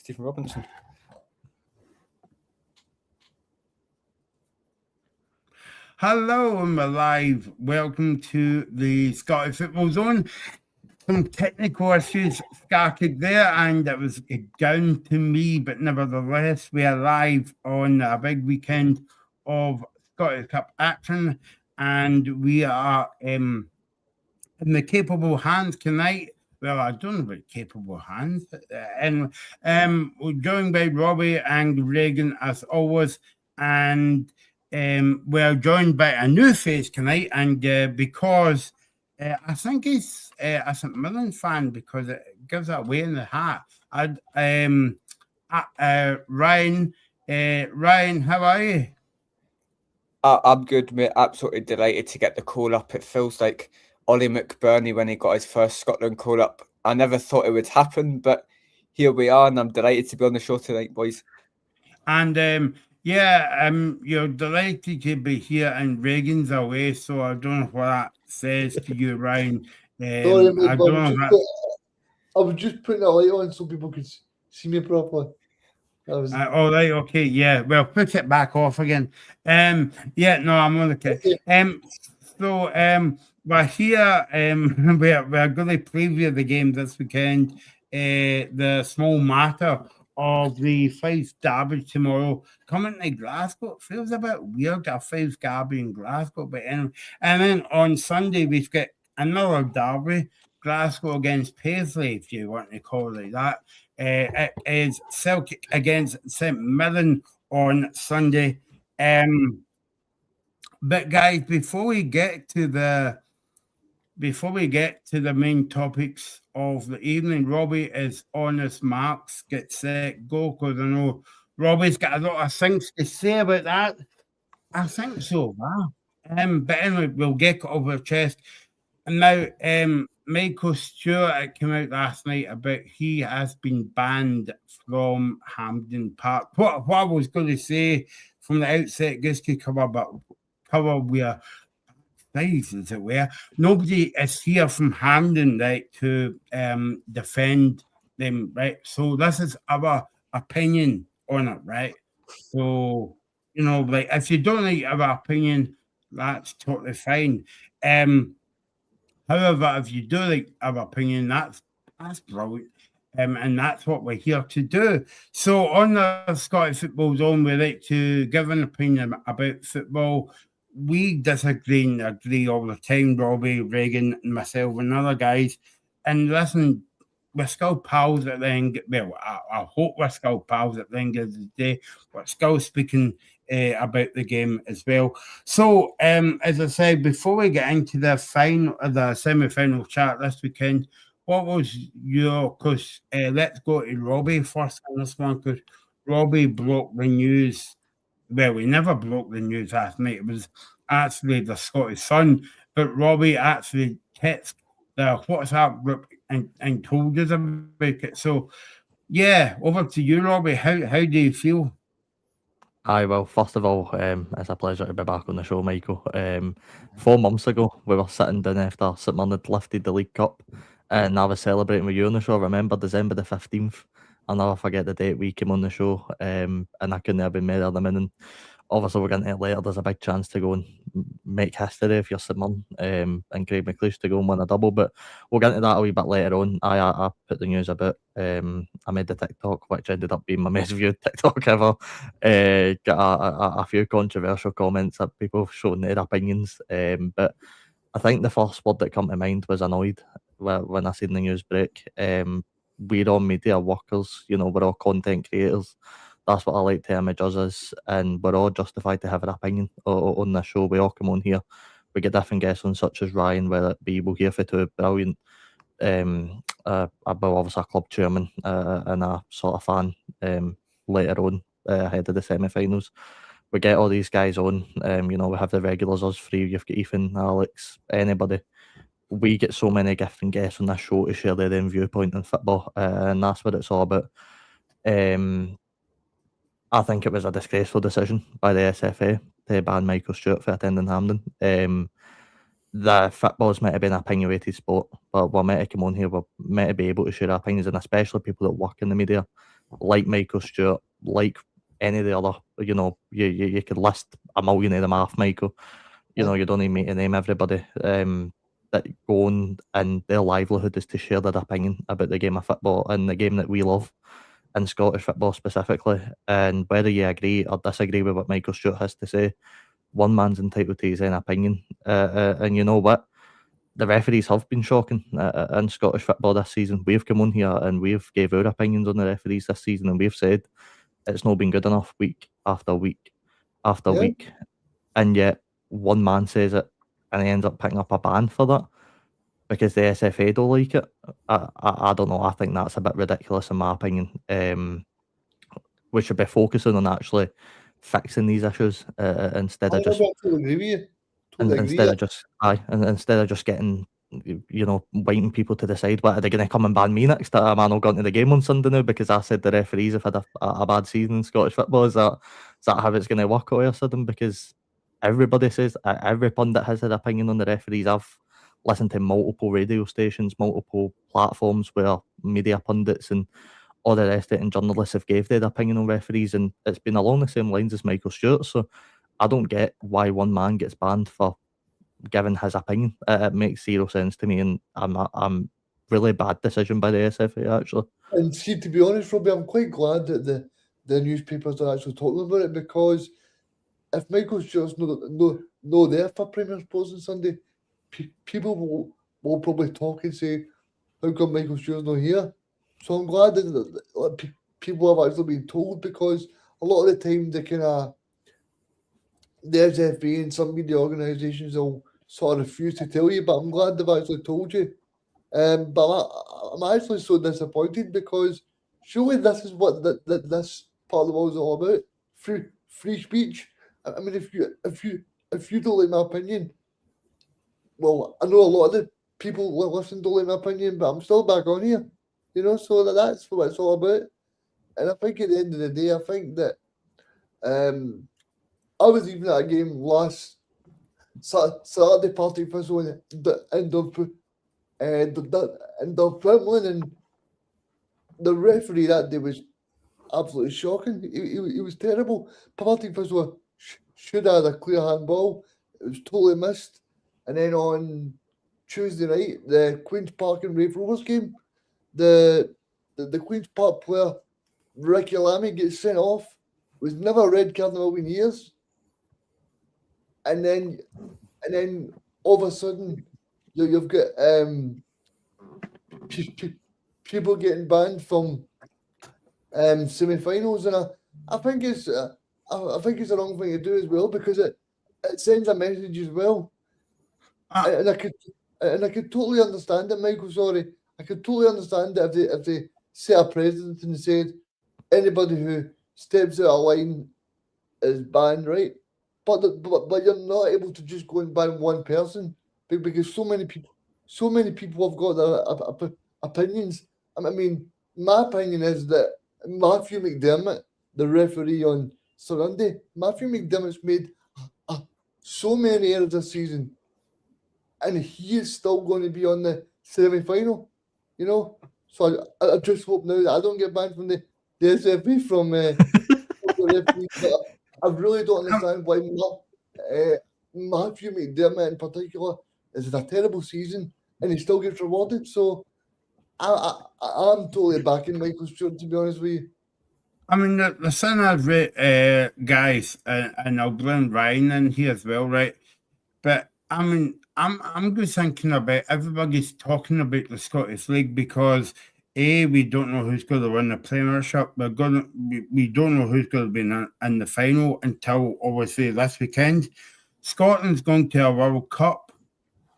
Stephen Robinson. Hello, and we're live. Welcome to the Scottish Football Zone. Some technical issues started there, and it was down to me, but nevertheless, we are live on a big weekend of Scottish Cup action, and we are in the capable hands tonight. Well, I don't know about capable hands, and we're joined by Robbie and Reagan as always, and we're joined by a new face tonight, and because I think he's a St Mirren fan because it gives it away in the hat. Ryan, how are you? I'm good, mate. Absolutely delighted to get the call up. It feels like Ollie McBurney when he got his first Scotland call up. I never thought it would happen, but here we are, and I'm delighted to be on the show tonight, boys. And you're delighted to be here, and Reagan's away, so I don't know what that says to you, Ryan. Sorry, mate, I was just putting a light on so people could see me properly. All right, okay, yeah. Well, put it back off again. I'm on the kid. We're here. We're going to preview the game this weekend. The small matter of the Fives derby tomorrow coming to Glasgow. It feels a bit weird, a Fives derby in Glasgow, but anyway. And then on Sunday we've got another derby, Glasgow against Paisley, if you want to call it that. It is Celtic against St Mirren on Sunday. But guys, before we get to the main topics of the evening, Robbie is on his marks, get set, go, because I know Robbie's got a lot of things to say about that. I think so, wow. But anyway, we'll get it over the chest. And now, Michael Stewart came out last night about he has been banned from Hampden Park. What I was going to say from the outset, this could cover where Fives, as it were. Nobody is here from Hampden, right, to defend them, right? So this is our opinion on it, right? So, like, if you don't like our opinion, that's totally fine. However, if you do like our opinion, that's brilliant. And that's what we're here to do. So on the Scottish Football Zone, we like to give an opinion about football. We disagree and agree all the time, Robbie, Reagan, and myself and other guys. And listen, we're still pals at the end. Well, I hope we're still pals at the end of the day. We're still speaking about the game as well. So, as I said, before we get into the semi-final chat this weekend, what was because let's go to Robbie first on this one, because Robbie broke the news. Well, we never broke the news last night. It was actually the Scottish Sun, but Robbie actually texted the WhatsApp group and told us about it. So, yeah, over to you, Robbie. How do you feel? Aye, well, first of all, it's a pleasure to be back on the show, Michael. 4 months ago, we were sitting down after St Mirren had lifted the League Cup, and I was celebrating with you on the show. I remember December the 15th. I'll never forget the date we came on the show, and I couldn't have been more than and obviously we're getting it later. There's a big chance to go and make history if you're St Mirren, and Craig McLeish to go and win a double, but we'll get into that a wee bit later on. I put the news about, I made the TikTok, which ended up being my most viewed TikTok ever. Got a few controversial comments that people showing their opinions, but I think the first word that come to mind was annoyed when I seen the news break. We're all media workers, we're all content creators. That's what I like to image us as, and we're all justified to have an opinion on this show. We all come on here, we get different guests on, such as Ryan, whether it be we'll hear for two brilliant, obviously a club chairman and a sort of fan later on ahead of the semi-finals. We get all these guys on, we have the regulars, us three, you've got Ethan, Alex, anybody. We get so many different guests on this show to share their own viewpoint on football, and that's what it's all about. I think it was a disgraceful decision by the SFA to ban Michael Stewart for attending Hampden. The football's meant to be an opinionated sport, but we're meant to come on here, we're meant to be able to share our opinions, and especially people that work in the media like Michael Stewart, like any of the other, you could list a million of them off, Michael. You don't need me to name everybody. That go on and their livelihood is to share their opinion about the game of football and the game that we love, and Scottish football specifically. And whether you agree or disagree with what Michael Stewart has to say, one man's entitled to his own opinion. And you know what? The referees have been shocking in Scottish football this season. We've come on here and we've gave our opinions on the referees this season, and we've said it's not been good enough week after week after week. And yet one man says it and he ends up picking up a ban for that because the SFA don't like it. I don't know. I think that's a bit ridiculous in my opinion. We should be focusing on actually fixing these issues instead of just instead of just getting waiting people to decide what are they going to come and ban me next time. I'm not going to the game on Sunday now because I said the referees have had a bad season in Scottish football. Is that how it's going to work all of a sudden? Because everybody says, every pundit has an opinion on the referees. I've listened to multiple radio stations, multiple platforms where media pundits and all the rest of it and journalists have gave their opinion on referees, and it's been along the same lines as Michael Stewart. So I don't get why one man gets banned for giving his opinion. It makes zero sense to me, and I'm really bad decision by the SFA actually. And see, to be honest, Robbie, I'm quite glad that the newspapers are actually talking about it, because if Michael Stewart's no there for Premier Sports on Sunday, people will probably talk and say, how come Michael Stewart's not here? So I'm glad that people have actually been told, because a lot of the time the SFA and some media organisations will sort of refuse to tell you, but I'm glad they've actually told you. But I'm actually so disappointed, because surely this is what this part of the world is all about: free speech. I mean, if you don't like my opinion, well, I know a lot of the people listen don't like my opinion, but I'm still back on here, So that's what it's all about. And I think at the end of the day, I think that I was even at a game last Saturday, Partick Thistle in Dunfermline, and the referee that day was absolutely shocking. He was terrible. Partick Thistle should have had a clear handball. It was totally missed. And then on Tuesday night, the Queen's Park and Raith Rovers game, the Queen's Park player Ricky Lamy gets sent off. It was never a red card in a million years. And then all of a sudden, you've got people getting banned from semi-finals, and I think it's the wrong thing to do as well, because it sends a message as well. And I could totally understand it, Michael. Sorry, I could totally understand it if they set a precedent and said anybody who steps out of line is banned, right? But you're not able to just go and ban one person, because so many people have got their opinions. I mean, my opinion is that Matthew McDermott, the referee on Sunday, Matthew McDermott's made so many errors this season, and he is still going to be on the semi-final, So I just hope now that I don't get banned from the SFA from the referee. But I really don't understand why Matthew McDermott in particular is in a terrible season and he still gets rewarded. So I'm totally backing Michael Stewart, to be honest with you. I mean, the thing is, guys, and I'll blame Ryan in here as well, right? But I mean, I'm just thinking about everybody's talking about the Scottish League because we don't know who's going to win the Premiership. We don't know who's going to be in the final until obviously this weekend. Scotland's going to a World Cup,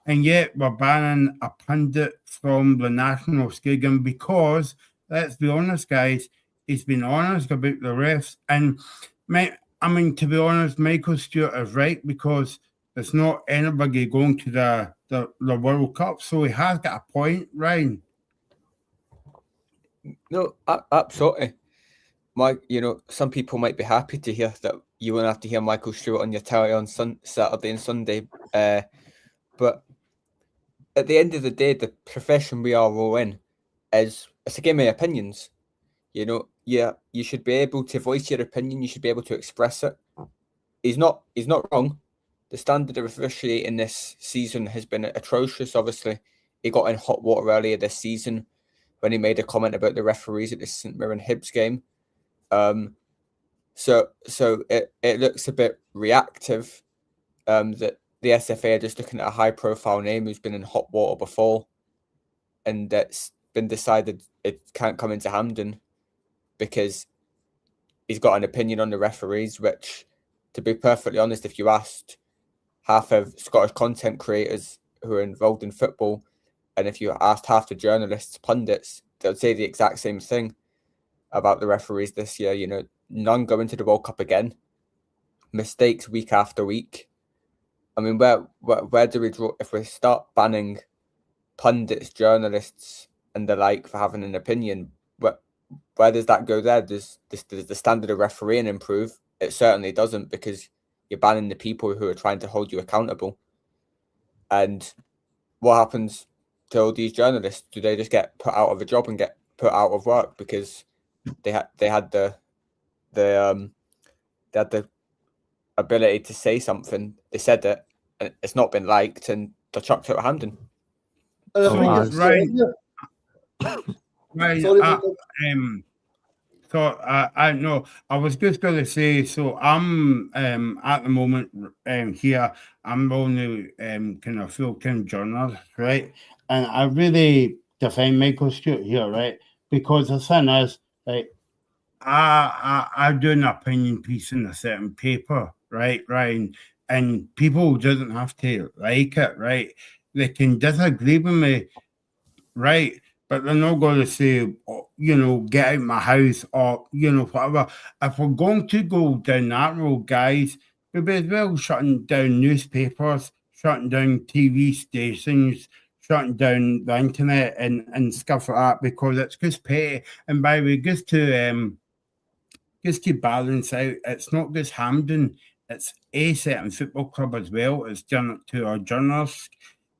and yet we're banning a pundit from the national stadium because, let's be honest, guys, he's been honest about the refs. And I mean, to be honest, Michael Stewart is right, because there's not anybody going to the World Cup, so he has got a point, Ryan. No, absolutely. Some people might be happy to hear that you won't have to hear Michael Stewart on your telly on Saturday and Sunday. But at the end of the day, the profession we are all in it's a game of opinions. yeah, you should be able to voice your opinion. You should be able to express it. He's not wrong. The standard of officiating this season has been atrocious. Obviously, he got in hot water earlier this season when he made a comment about the referees at the St Mirren Hibs game. So it looks a bit reactive. That the SFA are just looking at a high profile name who's been in hot water before, and that's been decided it can't come into Hampden because he's got an opinion on the referees, which, to be perfectly honest, if you asked half of Scottish content creators who are involved in football, and if you asked half the journalists, pundits, they'll say the exact same thing about the referees this year. You know, none go into the World Cup again. Mistakes week after week. I mean, where do we draw if we start banning pundits, journalists, and the like for having an opinion? Where does that go there? Does the standard of refereeing improve? It certainly doesn't, because you're banning the people who are trying to hold you accountable. And what happens to all these journalists? Do they just get put out of a job and get put out of work because they had the ability to say something? They said it, and it's not been liked, and they're chucked out of Hampden. And I Oh, think I- it's Right. Sorry, So I know I was just going to say. So I'm at the moment here. I'm only kind of full-time journalist, right? And I really defend Michael Stewart here, right? Because the thing is, like, I do an opinion piece in a certain paper, right, Ryan, and people doesn't have to like it, right? They can disagree with me, right? But they're not going to say, oh, you know, get out my house or, you know, whatever. If we're going to go down that road, guys, we'll be as well shutting down newspapers, shutting down TV stations, shutting down the internet and stuff like that, because it's just petty. And by the way, just to balance out, it's not just Hampden, it's a certain football club as well. It's done it to our journalists.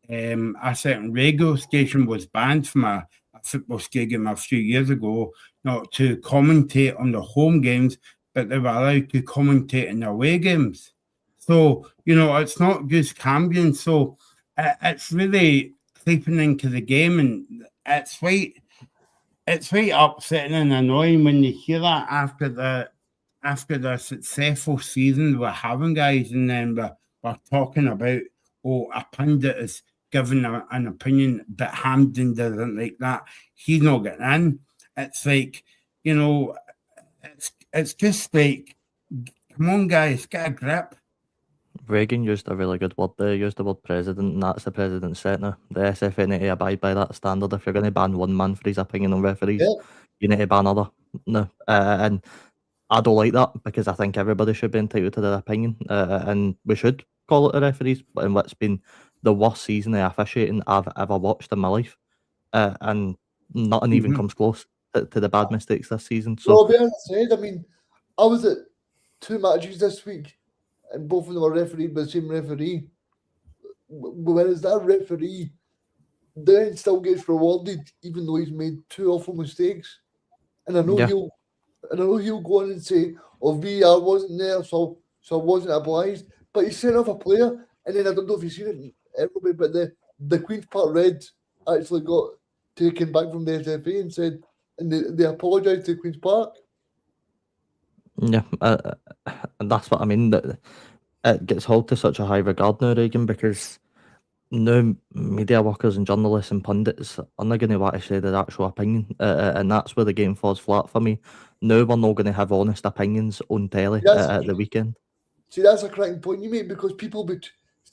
A certain radio station was banned from a football stadium a few years ago, not to commentate on the home games, but they were allowed to commentate in the away games. So, you know, it's not just Cambion. So it's really creeping into the game, and it's right upsetting and annoying when you hear that after the successful season we're having, guys, and then we're talking about, oh, a pundit is giving an opinion, but Hampden doesn't like that. He's not getting in. It's like, you know, it's just like, come on, guys, get a grip. Reagan used a really good word there. He used the word president, and that's the president's set now. The SFA need to abide by that standard. If you're going to ban one man for his opinion on referees, Yeah. you need to ban other. No, and I don't like that, because I think everybody should be entitled to their opinion, and we should call it the referees. In what's been the worst season of officiating I've ever watched in my life, and nothing even comes close to the bad mistakes this season. So Well, as I said, I mean, I was at 2 matches this week, and both of them were refereed by the same referee. Whereas that referee then still gets rewarded, even though he's made 2 awful mistakes. And I know Yeah. he'll go on and say, "Oh, VR wasn't there, so I wasn't obliged." But he sent off a player, and then I don't know if you've seen it, everybody, but the Queen's Park Reds actually got taken back from the SFA and said, and they apologised to Queen's Park. yeah, and that's what I mean. That it gets held to such a high regard now, Reagan, because now media workers and journalists and pundits are not going to want to say their actual opinion, and that's where the game falls flat for me. Now we're not going to have honest opinions on telly Yes. at the weekend. See, that's a cracking point you make, because people will be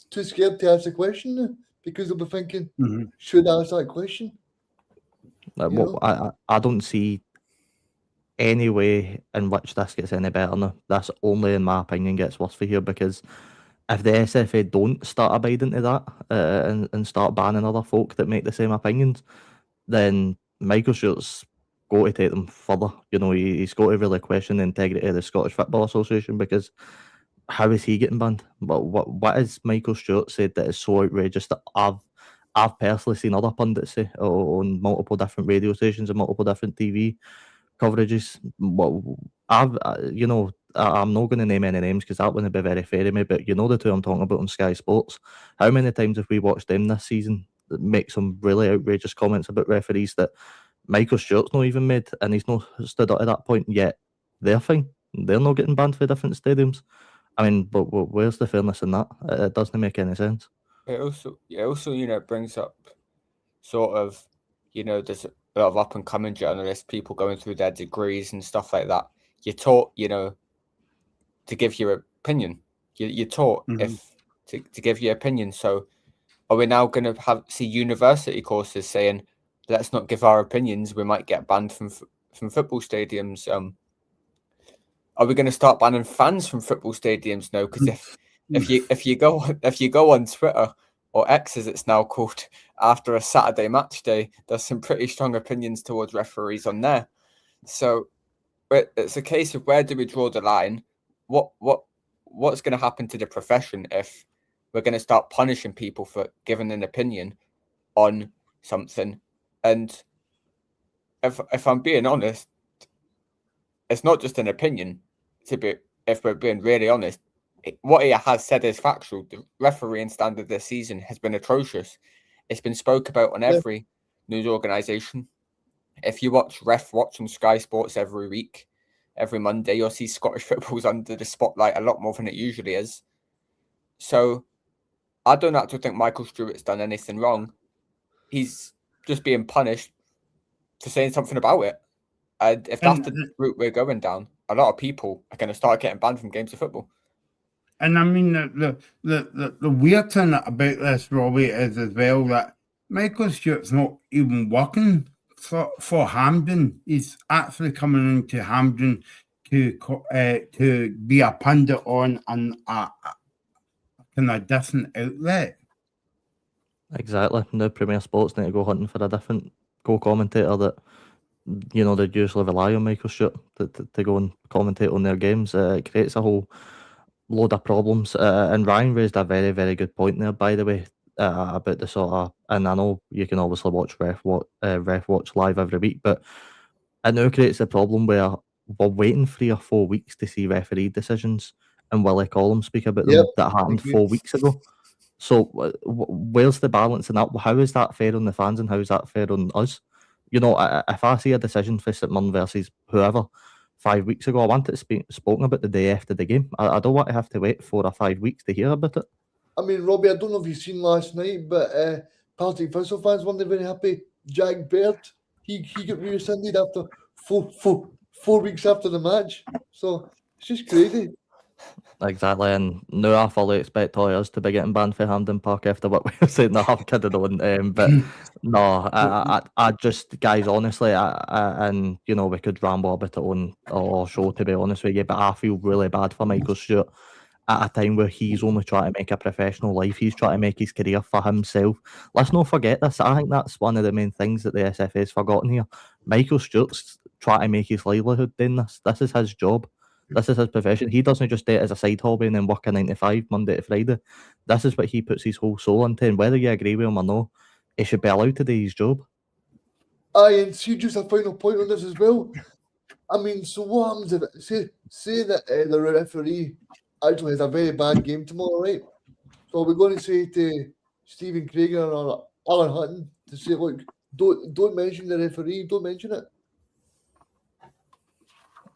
too scared to ask the question now, because they'll be thinking, should I ask that question? Like, You know? I don't see any way in which this gets any better now. This only, in my opinion, gets worse for here, because if the SFA don't start abiding to that, and start banning other folk that make the same opinions, then Michael Stewart's got to take them further. You know, he's got to really question the integrity of the Scottish Football Association, because how is he getting banned? What has Michael Stewart said that is so outrageous that I've personally seen other pundits say on multiple different radio stations and multiple different TV coverages. Well, I'm not going to name any names because that wouldn't be very fair to me. But you know the two I'm talking about on Sky Sports. How many times have we watched them this season that make some really outrageous comments about referees that Michael Stewart's not even made, and he's not stood up at that point yet? They're fine. They're not getting banned for different stadiums. I mean, but where's the fairness in that? It doesn't make any sense. It also brings up sort of, there's a lot of up and coming journalists, people going through their degrees and stuff like that. You're taught, to give your opinion. You're taught to give your opinion. So are we now going to see university courses saying, let's not give our opinions, we might get banned from football stadiums? Are we going to start banning fans from football stadiums now? Because if you go on Twitter, or X as it's now called, after a Saturday match day, there's some pretty strong opinions towards referees on there. So it's a case of, where do we draw the line? What's going to happen to the profession if we're going to start punishing people for giving an opinion on something? And if I'm being honest, it's not just an opinion. If we're being really honest, what he has said is factual. The refereeing standard this season has been atrocious. It's been spoke about on every news organisation. If you watch Watch on Sky Sports every week, every Monday, you'll see Scottish football's under the spotlight a lot more than it usually is. So I don't actually think Michael Stewart's done anything wrong. He's just being punished for saying something about it. And if that's the route we're going down, a lot of people are going to start getting banned from games of football. And I mean, the weird thing about this, Robbie, is as well that Michael Stewart's not even working for Hampden. He's actually coming into Hampden to be a pundit on a kind of different outlet. Exactly. Now Premier Sports need to go hunting for a different co-commentator that, they'd usually rely on Michael Stewart to go and commentate on their games. It creates a whole load of problems. And Ryan raised a very, very good point there, by the way, about the sort of, and I know you can obviously watch Ref Watch live every week, but it now creates a problem where we're waiting 3 or 4 weeks to see referee decisions, and Willie Collum speak about them that happened 4 weeks ago. So where's the balance in that? How is that fair on the fans, and how is that fair on us? If I see a decision for St Mirren versus whoever 5 weeks ago, I want it spoken about the day after the game. I don't want to have to wait 4 or 5 weeks to hear about it. I mean, Robbie, I don't know if you've seen last night, but Partick Thistle fans weren't very happy. Jack Baird, he got rescinded after four weeks after the match. So it's just crazy. Exactly, and now I fully expect all us to be getting banned for Hampden Park after what we've said. No, I'm kidding on. But no, I just, guys, honestly, and we could ramble about it on our show, to be honest with you, but I feel really bad for Michael Stewart at a time where he's only trying to make a professional life. He's trying to make his career for himself. Let's not forget this. I think that's one of the main things that the SFA's forgotten here. Michael Stewart's trying to make his livelihood doing this. This is his job. This is his profession. He doesn't just do it as a side hobby and then work a 9 to 5 Monday to Friday. This is what he puts his whole soul into, and whether you agree with him or not, he should be allowed to do his job. Aye, and see, just a final point on this as well. I mean, so what happens if say that the referee actually has a very bad game tomorrow, right? So we're going to say to Stephen Craigan or Alan Hutton to say, look, don't mention the referee, don't mention it.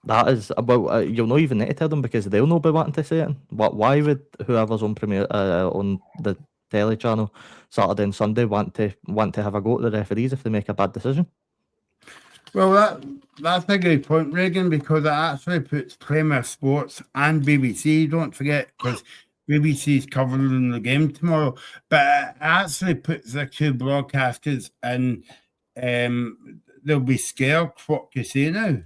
That is, well, you'll not even need to tell them, because they'll not be wanting to say it. Why would whoever's on Premier on the telly channel Saturday and Sunday want to have a go at the referees if they make a bad decision? Well, that's a good point, Reagan, because it actually puts Premier Sports and BBC, don't forget, because BBC's covering the game tomorrow, but it actually puts the two broadcasters in, they'll be scared what to say now.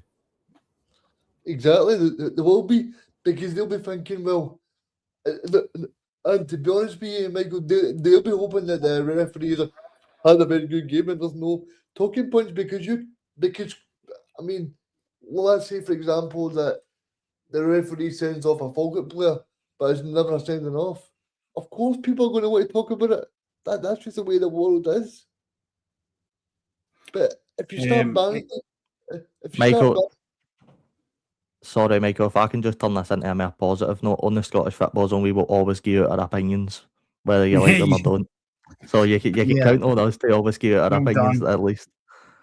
Exactly, they will be, because they'll be thinking, well, and to be honest with you, Michael, they'll be hoping that the referees had a very good game and there's no talking points, because I mean, well, let's say for example that the referee sends off a Falkirk player, but it's never sending off. Of course, people are going to want to talk about it. That's just the way the world is. But if you start banning it, if you start Michael, sorry, Michael, if I can just turn this into a more positive note on the Scottish Football Zone, we will always give out our opinions, whether you like them or don't. So you can Yeah. count on us to always give out our Well opinions done. at least.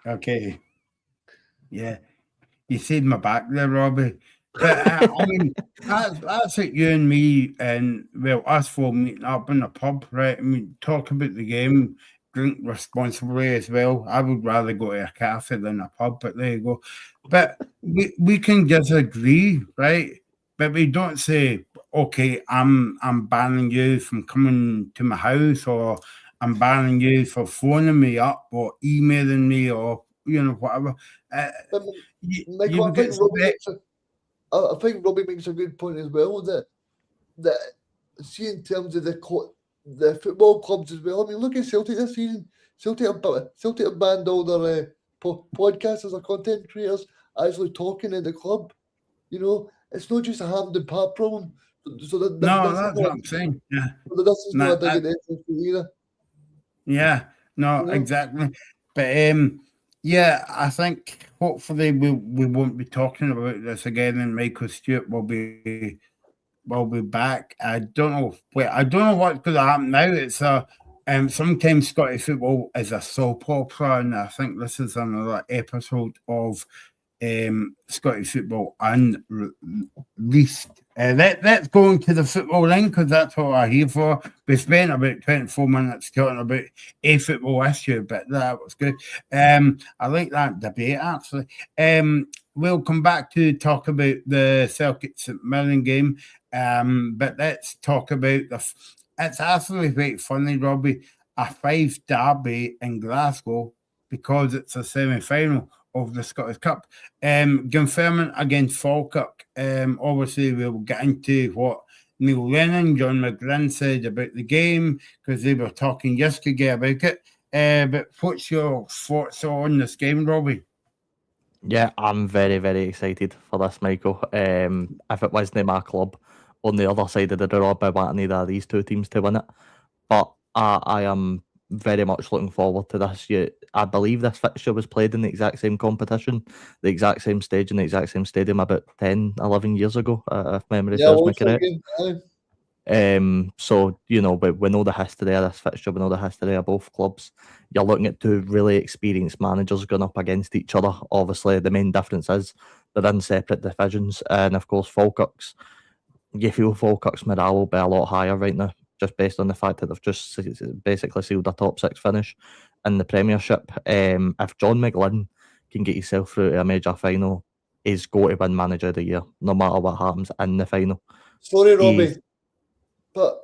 Okay. Yeah. You saved my back there, Robbie. But I mean, that's like you and me, and well, us four meeting up in a pub, right? I mean, talk about the game, drink responsibly as well. I would rather go to a cafe than a pub, but there you go. But we can disagree, right? But we don't say, okay, I'm banning you from coming to my house, or I'm banning you for phoning me up or emailing me, or whatever. But You Michael, would expect. I think Robbie makes a good point as well, that see in terms of the football clubs as well. I mean, look at Celtic this season. Celtic have banned all their podcasters or content creators actually talking in the club. You know, it's not just a Hampden Park problem. So No, this is that's what I'm saying. Yeah, this is not a dig that, at the either. yeah, no, You know? exactly. But yeah, I think hopefully we won't be talking about this again, and Michael Stewart will be back. I don't know. Wait, I don't know what's going to happen now. It's sometimes Scottish football is a soap opera, and I think this is another episode of Scottish football unleashed. Let's go into the football line, because that's what I'm here for. We spent about 24 minutes talking about a football issue, but that was good. I like that debate, actually. We'll come back to talk about the Celtic St Mirren game, but let's talk about it's absolutely quite funny, Robbie, a 5 derby in Glasgow, because it's a semi-final of the Scottish Cup. Confirming against Falkirk. Obviously, we'll get into what Neil Lennon, John McGlynn said about the game, because they were talking yesterday about it. But what's your thoughts on this game, Robbie? Yeah, I'm very, very excited for this, Michael. If it wasn't my club on the other side of the draw, I'd be wanting either of these two teams to win it. But I am very much looking forward to this. I believe this fixture was played in the exact same competition, the exact same stage, in the exact same stadium about 10, 11 years ago, if memory Yeah, serves me also correct. again, So, we know the history of this fixture, we know the history of both clubs. You're looking at two really experienced managers going up against each other. Obviously, the main difference is they're in separate divisions, and of course, you feel Falkirk's morale will be a lot higher right now, just based on the fact that they've just basically sealed a top 6 finish in the Premiership. If John McGlynn can get himself through to a major final, he's going to win Manager of the Year, no matter what happens in the final. sorry, Robbie, but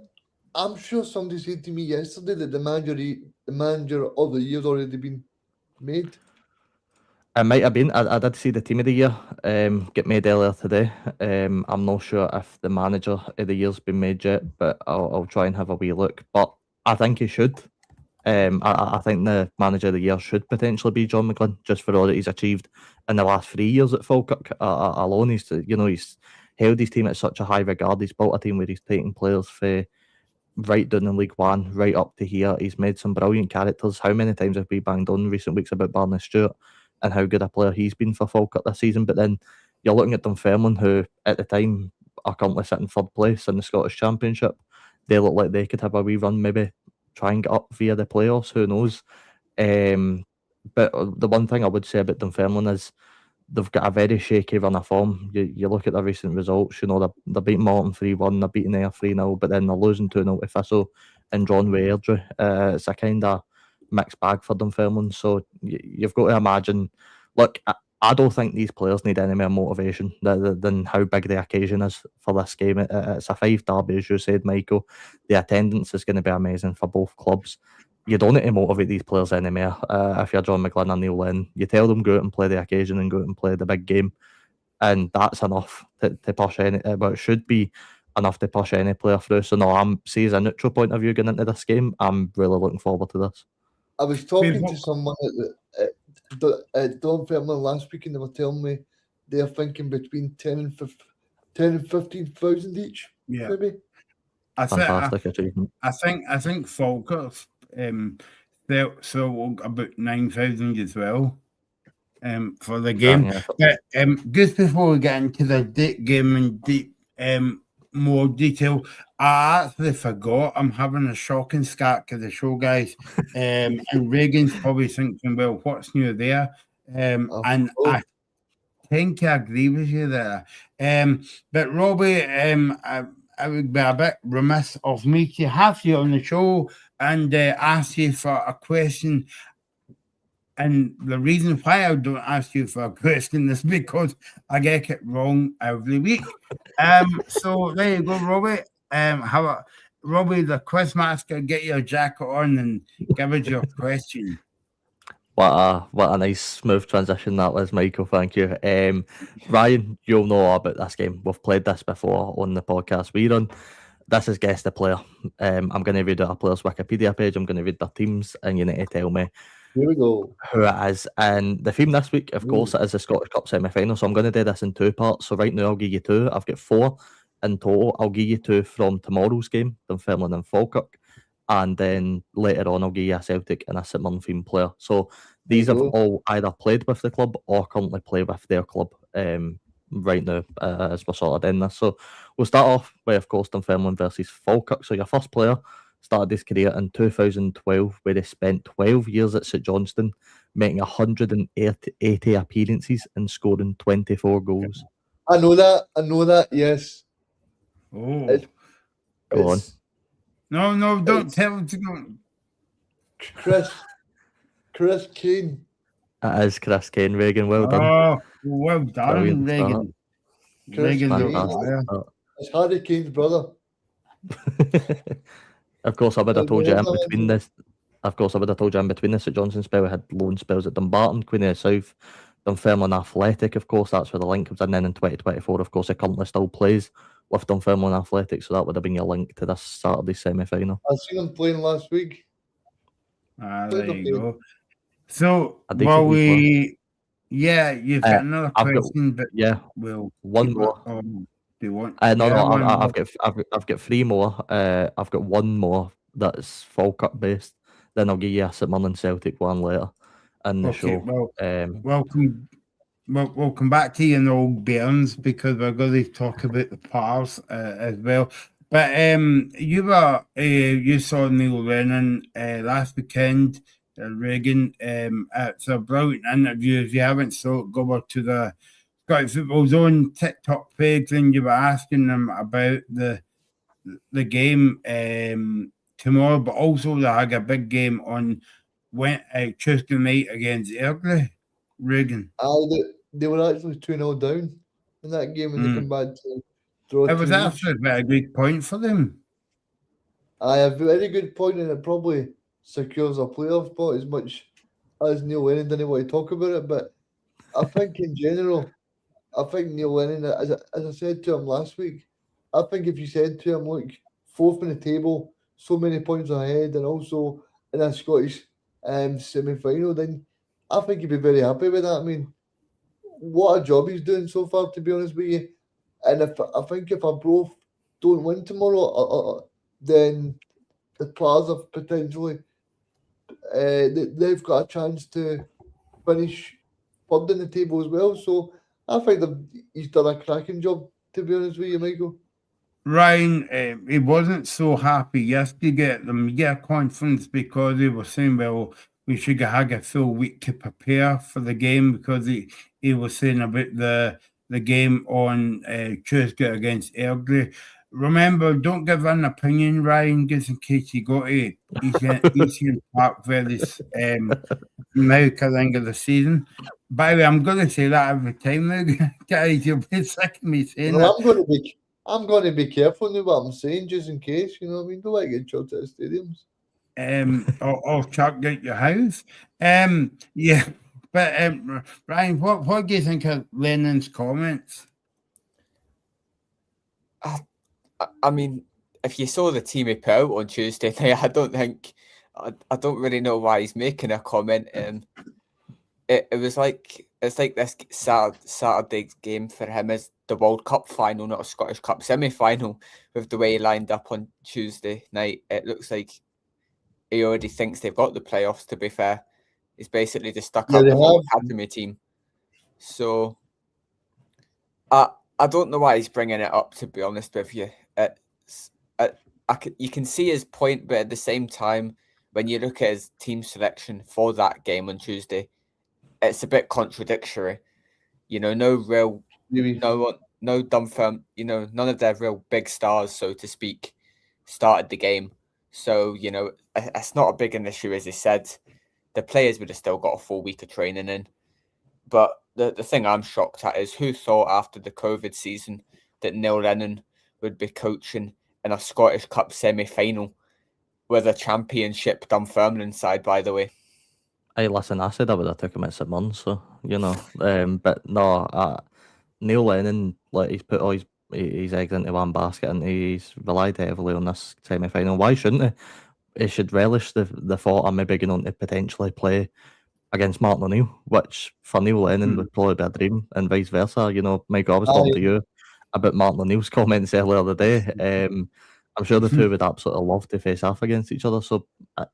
I'm sure somebody said to me yesterday that the manager of the year's already been made. It might have been. I did see the team of the year get made earlier today. I'm not sure if the manager of the year's been made yet, but I'll try and have a wee look. But I think he should. I think the manager of the year should potentially be John McGlynn, just for all that he's achieved in the last 3 years at Falkirk alone. He's held his team at such a high regard. He's built a team where he's taking players for right down in League One, right up to here. He's made some brilliant characters. How many times have we banged on in recent weeks about Barney Stewart and how good a player he's been for Falkirk this season? But then you're looking at Dunfermline, who at the time are currently sitting 3rd place in the Scottish Championship. They look like they could have a wee run, maybe try and get up via the playoffs. Who knows? But the one thing I would say about Dunfermline is they've got a very shaky run of form. You look at the recent results, they're beating Morton 3-1, they're beating Ayr 3-0, but then they're losing 2-0 to Thistle and drawn with Airdrie. It's a kind of mixed bag for Dunfermline. So you've got to imagine, look, I don't think these players need any more motivation than how big the occasion is for this game. It's a 5 derby, as you said, Michael. The attendance is going to be amazing for both clubs. You don't need to motivate these players anymore. If you're John McGlynn or Neil Lennon, you tell them go out and play the occasion and go out and play the big game, and that's enough to push any. Well, it should be enough to push any player through. So no, as a neutral point of view going into this game, I'm really looking forward to this. I was talking to someone at Dunfermline last week, and they were telling me they're thinking between 10 and 15,000 each. Yeah, maybe. Fantastic achievement. I think Falkirk so about 9,000 as well. for the game. Yeah. But just before we get into the game in deep more detail, I actually forgot I'm having a shocking start to the show, guys. And Reagan's probably thinking, well, what's new there? And I think I agree with you there. But Robbie, I would be a bit remiss of me to have you on the show and ask you for a question. And the reason why I don't ask you for a question is because I get it wrong every week. So there you go, Robbie. Robbie, the quizmaster, get your jacket on and give us your question. What a nice smooth transition that was, Michael. Thank you. Ryan, you'll know all about this game. We've played this before on the podcast we run. This is guess the player. I'm going to read out a player's Wikipedia page. I'm going to read their teams, and you need to tell me Here we go. who it is. And the theme this week, of course, it is the Scottish Cup semi-final. So I'm going to do this in two parts. So right now I'll give you two. I've got four in total. I'll give you two from tomorrow's game, Dunfermline and Falkirk. And then later on, I'll give you a Celtic and a St Mirren themed player. So these have all either played with the club or currently play with their club right now as we're sort of doing this. So we'll start off with, of course, Dunfermline versus Falkirk. So your first player started his career in 2012, where he spent 12 years at St Johnstone, making 180 appearances and scoring 24 goals. I know that, yes. Oh, Go on. No, don't tell him to go. Chris Kane. It is Chris Kane, Reagan. Well done. Oh, well done, Brilliant Reagan. Chris Reagan's Kane. on fire. It's Harry Kane's brother. Of course, I would have told you in Well, between this. Of course, I would have told you in between the St Johnstone spell, we had loan spells at Dumbarton, Queen of the South, Dunfermline Athletic, of course, that's where the link comes in. Then in 2024, of course, he currently still plays with Dunfermline Athletic, so that would have been your link to this Saturday semi-final. I seen him playing last week. There you go. So, A decent wee you've got another I've got- question, but Yeah, we'll one keep it more. on. Do you want? No, Yeah, one more. I've got three more. I've got one more that's Falkirk based. Then I'll give you a St Mirren Celtic one later in the show. Well, we'll come back to you in old Bairns because we're going to talk about the Pars as well. But you saw Neil Lennon last weekend, Reagan. It's a brilliant interview. If you haven't saw it, go over to the Scottish Football Zone TikTok page, and you were asking them about the game tomorrow, but also they had a big game on Tuesday night against Erdley. Reagan. They were actually 2-0 down in that game when they come back to draw. It was actually a very good point for them. I have a very good point, and it probably secures a playoff spot as much as Neil Lennon didn't want to talk about it. But I think in general, I think Neil Lennon, as I said to him last week, I think if you said to him, look, fourth in the table, so many points ahead, and also in a Scottish semi-final, then I think he'd be very happy with that. I mean, what a job he's doing so far, to be honest with you. And I think if Arbroath don't win tomorrow, then the Pars have potentially they've got a chance to finish third in the table as well. So I think he's done a cracking job, to be honest with you, Michael. Ryan, he wasn't so happy yesterday to get the media conference because he was saying, well, we should have a full week to prepare for the game, because he was saying about the game on Tuesday against Erdley. Remember, don't give an opinion, Ryan, just in case you go to Eastern Park very now at the end of the season. By the way, I'm going to say that every time now, guys. You'll be sick of me saying that. I'm going to be careful with what I'm saying, just in case. You know what I mean? Don't let get chucked out of stadiums. Or chucked out your house. Yeah. But Ryan, what do you think of Lennon's comments? I mean, if you saw the team he put out on Tuesday night, I don't really know why he's making a comment. It was like this Saturday game for him is the World Cup final, not a Scottish Cup semi-final. With the way he lined up on Tuesday night, it looks like he already thinks they've got the playoffs. To be fair, he's basically just stuck up the whole academy team. So I don't know why he's bringing it up, to be honest with you. You can see his point, but at the same time, when you look at his team selection for that game on Tuesday, it's a bit contradictory. You know, no Dunfermline, none of their real big stars, so to speak, started the game. So, it's not a big an issue, as he said. The players would have still got a full week of training in. But the thing I'm shocked at is who thought after the COVID season that Neil Lennon would be coaching in a Scottish Cup semi-final with a championship Dunfermline side, by the way. Hey, listen, I said I would have took him at St Muns, so, but no, Neil Lennon, like, he's put all his eggs into one basket and he's relied heavily on this semi-final. Why shouldn't he? He should relish the thought of maybe going on to potentially play against Martin O'Neill, which for Neil Lennon would probably be a dream, and vice versa. Michael, I was talking to you about Martin O'Neill's comments earlier today. I'm sure the two would absolutely love to face off against each other. So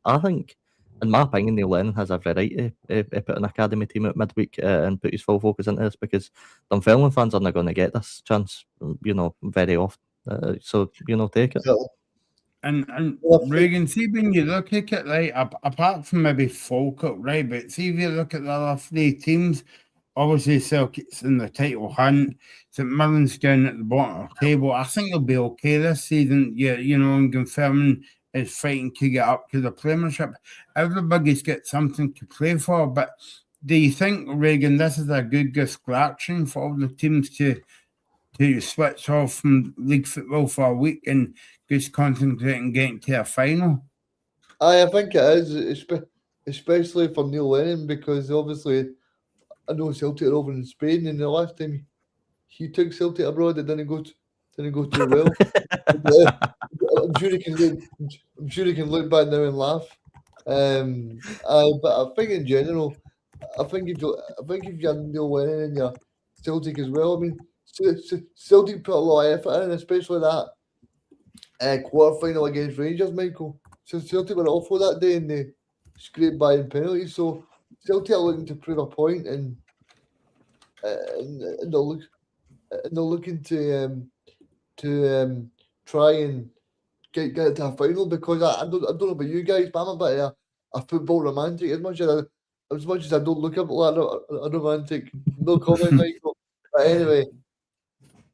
I think, in my opinion, Neil Lennon has every right to put an academy team out midweek and put his full focus into this, because Dunfermline fans are not going to get this chance, very often. So, take it. And Reagan, see when you look at it, right, apart from maybe Falkirk, right, but see if you look at the other three teams, obviously Celtic's in the title hunt, St Mirren's down at the bottom of the table. I think they'll be okay this season, and Dunfermline is fighting to get up to the Premiership. Everybody's got something to play for, but do you think, Reagan, this is a good distraction for all the teams to switch off from league football for a week and just concentrate and getting to a final? I think it is, especially for Neil Lennon, because obviously I know Celtic are over in Spain, and the last time he took Celtic abroad, it didn't go too well. I'm sure he can look back now and laugh. But I think in general, I think if you're Neil Lennon and you're Celtic as well, I mean, Celtic put a lot of effort in, especially that quarter final against Rangers, Michael. So Celtic were awful that day and they scraped by in penalties. So Celtic are looking to prove a point, and they're looking to try and get to a final, because I don't know about you guys, but I'm a bit of a football romantic. As much as I don't look up like a romantic, no comment, Michael. But anyway,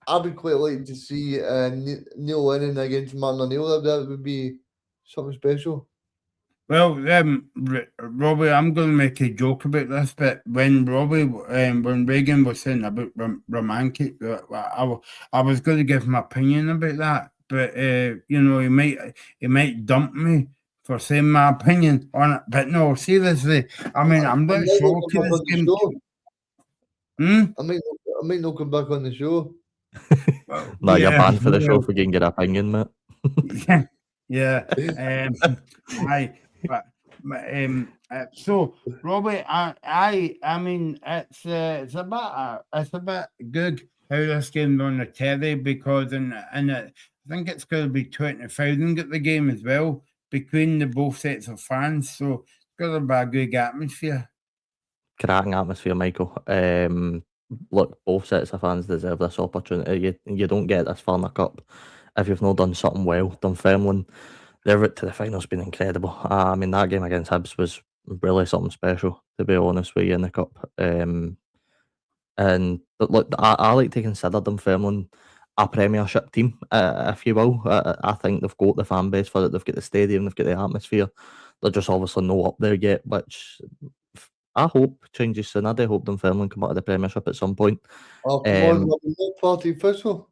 I would quite like to see Neil Lennon against Martin O'Neill. That would be something special. Well, Robbie, I'm going to make a joke about this, but when Reagan was saying about romantic, I was going to give my opinion about that, but he might dump me for saying my opinion on it. But no, seriously, I mean, I'm not sure to this game. I might not come back on the show. No, you're banned for the show for getting your opinion, mate. Yeah. So Robbie, I mean, it's a bit good how this game's on the telly, because I think it's going to be 20,000 at the game as well between the both sets of fans. So it's going to be a good atmosphere. Cracking atmosphere, Michael. Look, both sets of fans deserve this opportunity. You don't get this far in the cup if you've not done something well. Dunfermline, their route to the final's been incredible. I mean, that game against Hibs was really something special, to be honest with you, in the cup. And look, I like to consider Dunfermline a Premiership team, if you will. I think they've got the fan base for it. They've got the stadium, they've got the atmosphere. They're just obviously not up there yet, which I hope changes soon. I do hope Dunfermline come out of the Premiership at some point. Oh, come on, Party Thistle.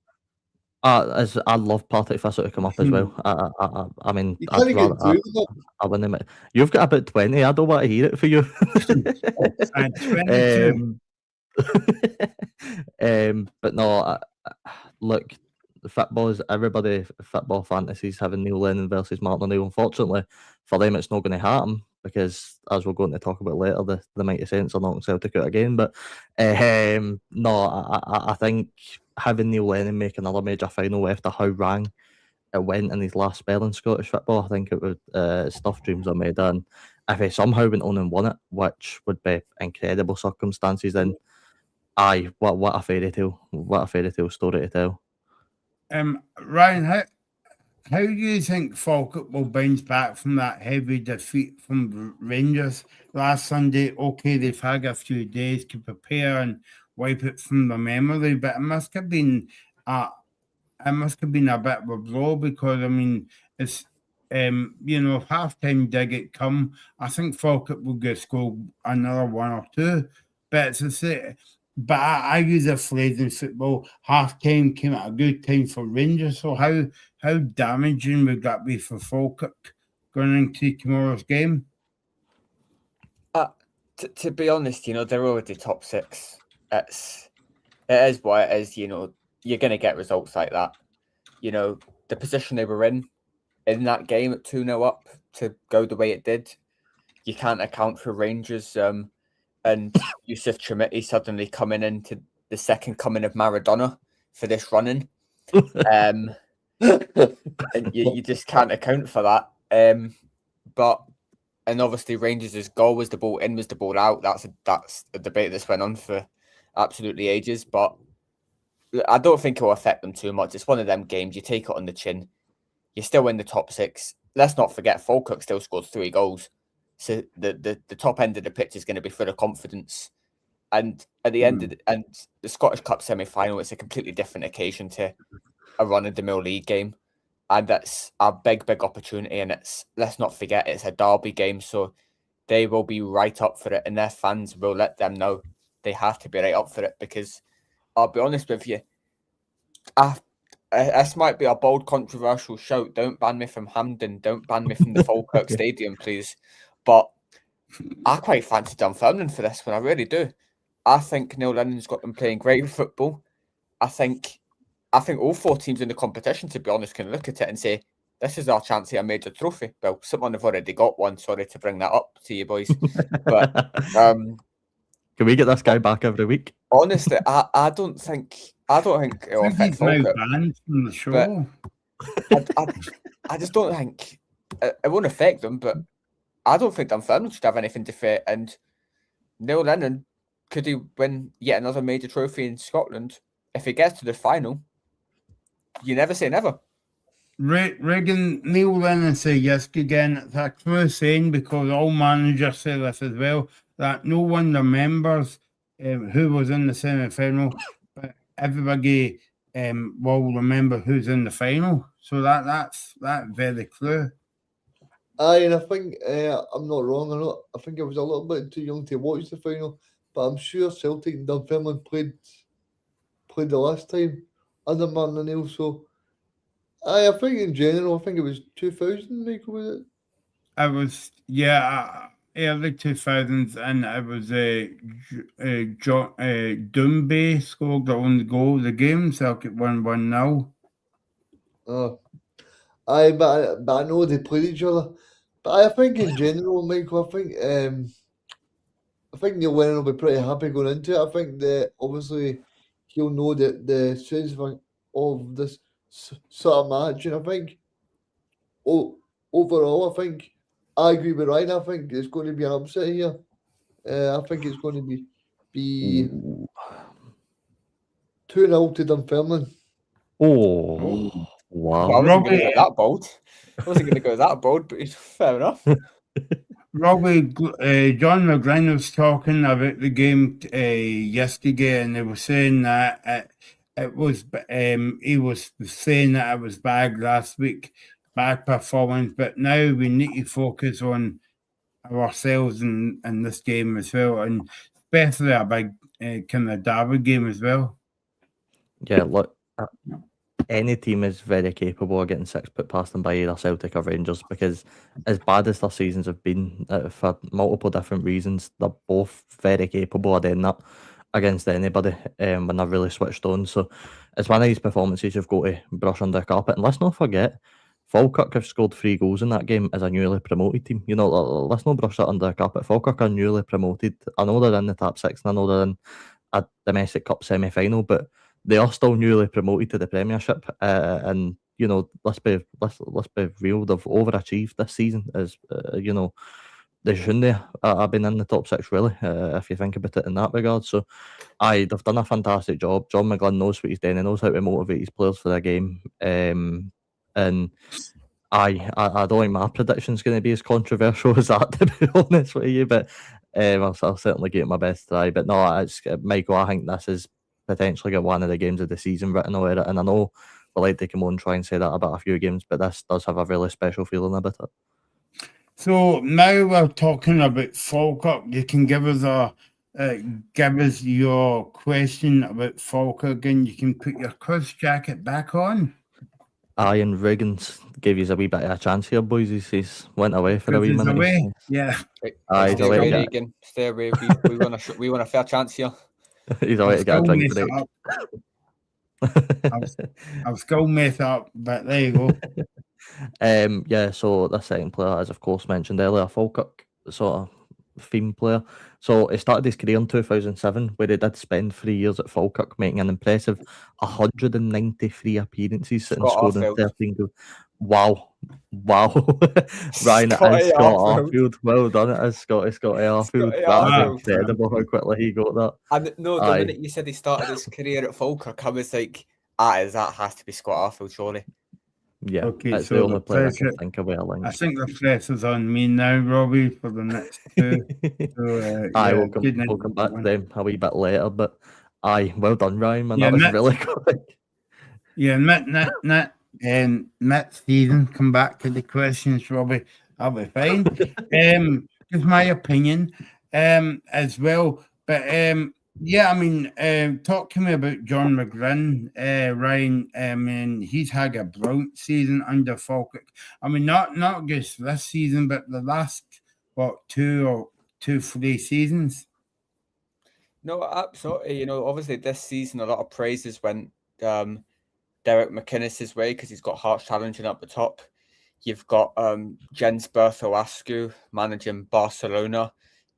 I love Partick Thistle to come up as well. I mean, I wouldn't. You've got about 20. I don't want to hear it for you. 22. But no, look, football fantasies having Neil Lennon versus Martin O'Neill. Unfortunately, for them, it's not going to happen, because, as we're going to talk about later, the mighty Saints are knocking Celtic out again. But no, I think having Neil Lennon make another major final after how wrong it went in his last spell in Scottish football, I think it would stuff dreams are made. And if he somehow went on and won it, which would be incredible circumstances, then Aye, what a fairy tale! What a fairy tale story to tell. Ryan, how do you think Falkirk will bounce back from that heavy defeat from Rangers last Sunday? Okay, they've had a few days to prepare and wipe it from their memory, but it must have been a bit of a blow because I mean it's if halftime did it come, I think Falkirk will get scored another one or two. But it's a say, but I use a phrase in football, halftime came at a good time for Rangers. So how damaging would that be for Falkirk going into tomorrow's game? To be honest, they're already top 6. It is what it is. You're going to get results like that. The position they were in that game at 2-0 up to go the way it did, you can't account for Rangers and Yusuf Trimiti suddenly coming into the second coming of Maradona for this running. And you just can't account for that. And obviously Rangers' goal was the ball in, was the ball out. That's a debate that's went on for absolutely ages, but I don't think it will affect them too much. It's one of them games. You take it on the chin. You're still in the top 6. Let's not forget Falkirk still scored 3 goals. So the top end of the pitch is going to be full of confidence. And at the end of the Scottish Cup semi-final, it's a completely different occasion to a run-of-the-mill league game. And that's a big, big opportunity. And let's not forget, it's a derby game. So they will be right up for it. And their fans will let them know they have to be right up for it. Because I'll be honest with you, this might be a bold, controversial shout. Don't ban me from Hampden. Don't ban me from the Falkirk Stadium, please. But I quite fancy Dunfermline for this one. I really do. I think Neil Lennon's got them playing great football. I think all 4 teams in the competition, to be honest, can look at it and say, this is our chance at a major trophy. Well, someone have already got one. Sorry to bring that up to you boys. But can we get this guy back every week? Honestly, I don't think it'll affect Falkirk. Banned from the show. I just don't think it won't affect them, but I don't think Dunfermline should have anything to fear. And Neil Lennon, could he win yet another major trophy in Scotland if he gets to the final? You never say never. Reagan, Neil Lennon say yes again. It's a true saying because all managers say this as well, that no one remembers who was in the semi-final, but everybody will remember who's in the final. So that's very true. Aye, and I think I'm not wrong. I think I was a little bit too young to watch the final, but I'm sure Celtic and Dunfermline played the last time under Martin O'Neill. So I think in general, I think it was 2000, Michael, was it? I was, early 2000s, and it was Doumbé scored the only goal of the game. Celtic won 1-0. Oh, aye, but I know they played each other. But I think in general, Michael, I think Neil Lennon will be pretty happy going into it. I think that obviously he'll know that the sense of this sort of match, and I think overall, I think I agree with Ryan. I think it's going to be an upset here. I think it's going to be 2-0 to Dunfermline. Oh, wow! I wasn't going to go that bold. I wasn't going to go that bold, but fair enough. Robbie, John McGlynn was talking about the game yesterday, and they were saying that it was. He was saying that it was bad last week, bad performance, but now we need to focus on ourselves in this game as well, and especially a big kind of derby game as well. Yeah, look, any team is very capable of getting 6 put past them by either Celtic or Rangers, because as bad as their seasons have been for multiple different reasons, they're both very capable of doing that against anybody when they're really switched on. So it's one of these performances you've got to brush under the carpet. And let's not forget, Falkirk have scored 3 goals in that game as a newly promoted team. Let's not brush that under the carpet. Falkirk are newly promoted. I know they're in the top 6 and I know they're in a domestic cup semi-final, but they are still newly promoted to the Premiership, and let's be real. They've overachieved this season, as they shouldn't have been in the top 6, really, if you think about it in that regard. So, they've done a fantastic job. John McGlynn knows what he's doing. He knows how to motivate his players for the game. And I don't think my prediction's going to be as controversial as that, to be honest with you. But I'll certainly give it my best try. But no, it's Michael. I think this is potentially got one of the games of the season written all over it. And I know we like to come on and try and say that about a few games, but this does have a really special feeling about it. So now we're talking about Falkirk. You can give us your question about Falkirk again. You can put your quiz jacket back on. Ian Riggins gave you a wee bit of a chance here, boys. He's went away for a wee minute. Away. Yeah. Stay he's away away, to get, Regan. Stay away. We want a fair chance here. he's away to get a drink break. I'll still mess up, but there you go. Yeah, so the second player, as of course mentioned earlier, Falkirk sort of theme player. So he started his career in 2007, where he did spend 3 years at Falkirk, making an impressive 193 appearances and Scott scoring Arfield. 13 goals. Wow. Ryan, Scotty it is Scott Arfield. Arfield. Well done, it is Scotty Arfield. Scotty That is Arfield. incredible how quickly he got that. And no, the Aye. minute you said he started his career at Falkirk, I was like, that has to be Scott Arfield, surely. Yeah, Okay, it's so the only the player I pressure- can think of with a link. I think the pressure's on me now, Robbie, for the next two. So, We'll good night, come back to everyone. them a wee bit later, but well done, Ryan, man. Yeah, That was Matt- really quick. Yeah, next season, come back to the questions, Robbie. I'll be fine. Just my opinion, as well. But yeah, I mean, talk to me about John McGlynn, Ryan. I mean, he's had a brilliant season under Falkirk. I mean, not just this season, but the last 3 seasons. No, absolutely. You know, obviously this season a lot of praises went Derek McInnes's way because he's got Hearts challenging up the top. You've got Jens Bertholascu managing Barcelona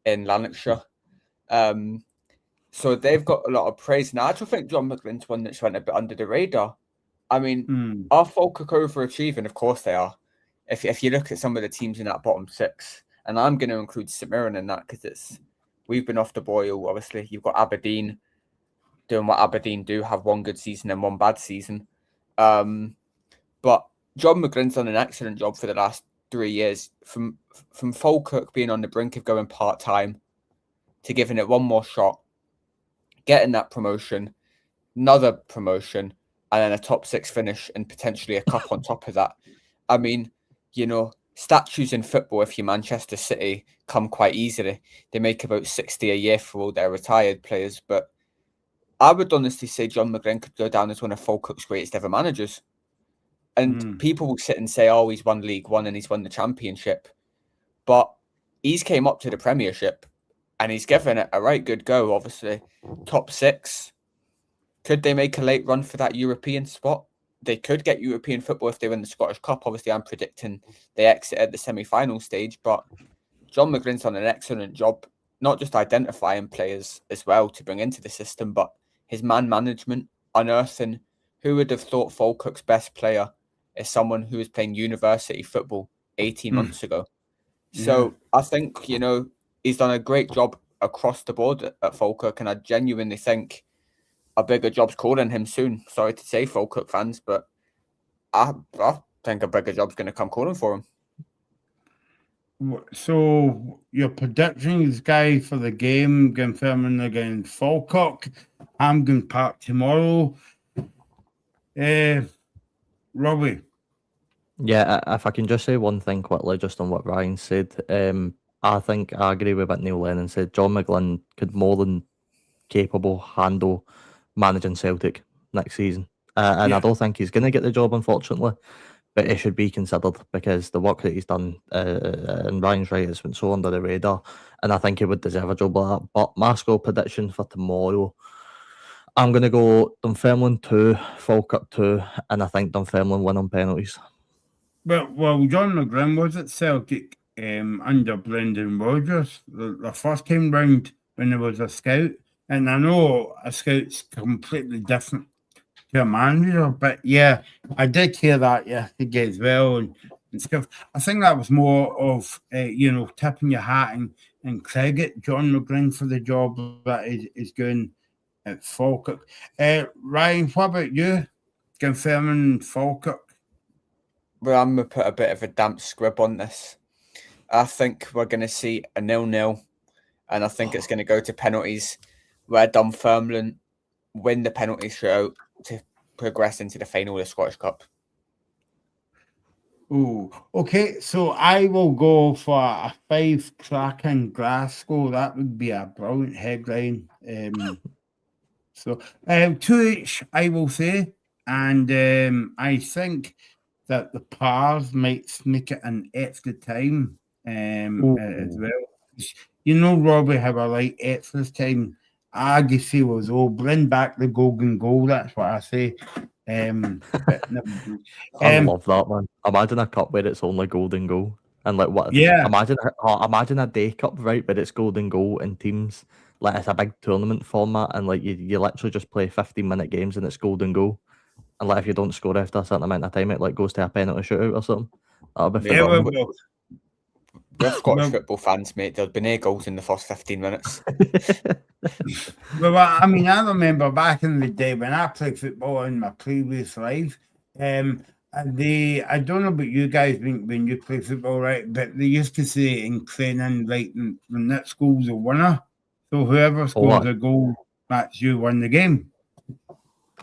in Lanarkshire. So they've got a lot of praise. Now, I actually think John McGlynn's one that's went a bit under the radar. I mean, are Falkirk overachieving? Of course they are. If you look at some of the teams in that bottom 6, and I'm going to include St Mirren in that because we've been off the boil, obviously. You've got Aberdeen doing what Aberdeen do, have one good season and one bad season. But John McGlynn's done an excellent job for the last 3 years, from Falkirk being on the brink of going part-time to giving it one more shot, getting that promotion, another promotion, and then a top 6 finish and potentially a cup on top of that. I mean, you know, statues in football, if you're Manchester City, come quite easily. They make about 60 a year for all their retired players. But I would honestly say John McGlynn could go down as one of Falkirk's greatest ever managers. And people will sit and say, oh, he's won League One and he's won the Championship. But he's came up to the Premiership and he's given it a right good go, obviously. Top 6. Could they make a late run for that European spot? They could get European football if they win the Scottish Cup. Obviously, I'm predicting they exit at the semi-final stage. But John McGlynn's done an excellent job, not just identifying players as well to bring into the system, but his man management, unearthing who would have thought Falkirk's best player is someone who was playing university football 18 months ago. So I think, you know, he's done a great job across the board at Falkirk, and I genuinely think a bigger job's calling him soon. Sorry to say, Falkirk fans, but I think a bigger job's going to come calling for him. So your predictions, guys, for the game confirming against Falkirk, Hampden Park tomorrow. Robbie. Yeah, if I can just say one thing quickly, just on what Ryan said. I think I agree with what Neil Lennon said. John McGlynn could more than capable handle managing Celtic next season. And I don't think he's going to get the job, unfortunately, but it should be considered because the work that he's done, and Ryan's right, has been so under the radar, and I think he would deserve a job like that. But my score prediction for tomorrow, I'm going to go Dunfermline 2, Falkirk 2, and I think Dunfermline win on penalties. Well, John McGlynn was at Celtic under Brendan Rodgers the first time round when there was a scout. And I know a scout's completely different to a manager, but yeah, I did hear that yesterday as well. And and stuff. I think that was more of tipping your hat and credit John McGlynn for the job that is doing at Falkirk. Ryan, what about you? Confirming Falkirk? Well, I'm going to put a bit of a damp squib on this. I think we're going to see a 0-0, and I think it's going to go to penalties where Dunfermline win the penalty shootout to progress into the final of the Scottish Cup. Oh, okay. So I will go for a 5 cracking Glasgow. That would be a brilliant headline. So 2 each, I will say, and I think that the Pars might sneak it an extra time as well. Robbie, how I like extra time. Agassi was bring back the golden goal. That's what I say. But I love that, man. Imagine a cup where it's only golden goal. And like what? Yeah. Imagine a day cup, right? But it's golden goal and teams like it's a big tournament format, and like you literally just play 15-minute games and it's golden goal. And like if you don't score after a certain amount of time, it like goes to a penalty shootout or something. That'll be phenomenal. We're Scottish football fans, mate. There'll be no goals in the first 15 minutes. Well, I mean, I remember back in the day when I played football in my previous life. I don't know about you guys when you play football, right? But they used to say in training, like, when that school's a winner. So whoever scores a goal, that's you won the game.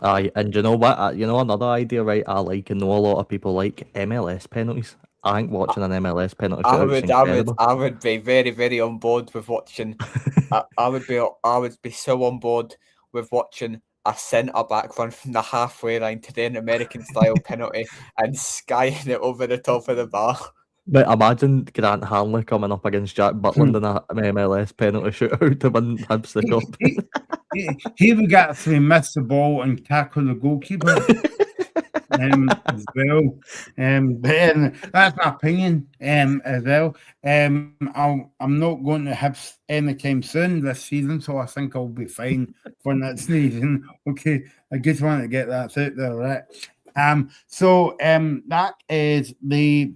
Aye, and you know what? Another idea, right? I like and know a lot of people like MLS penalties. I think watching an MLS penalty shootout I would be very, very on board with watching. I would be so on board with watching a centre back run from the halfway line to the American style penalty and skying it over the top of the bar. But imagine Grant Hanley coming up against Jack Butland in an MLS penalty shootout to win Hibs the cup. He would get to miss the ball and tackle the goalkeeper as well. But that's my opinion as well. I'm not going to Hibs anytime soon this season, so I think I'll be fine for next season. Okay, I just want to get that out there, right? So that is the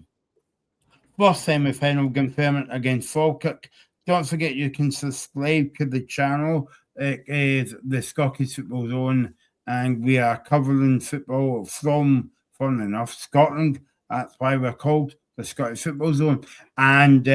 first semi-final confirming against Falkirk. Don't forget you can subscribe to the channel. It is the Scottish Football Zone, and we are covering football from, fun enough, Scotland. That's why we're called the Scottish Football Zone. And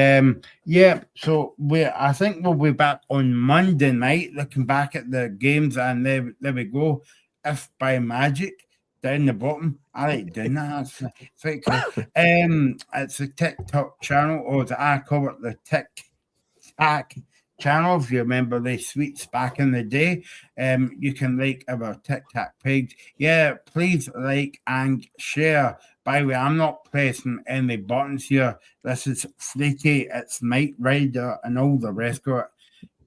so I think we'll be back on Monday night, looking back at the games, and there we go. If by magic, down the bottom, I like doing that. It's very cool. It's a TikTok channel, or as I call it, the Tic-Tac channel. If you remember the sweets back in the day, you can like our Tic-Tac page. Yeah, please like and share. By the way, I'm not pressing any buttons here. This is Freaky, it's Knight Rider, and all the rest of it.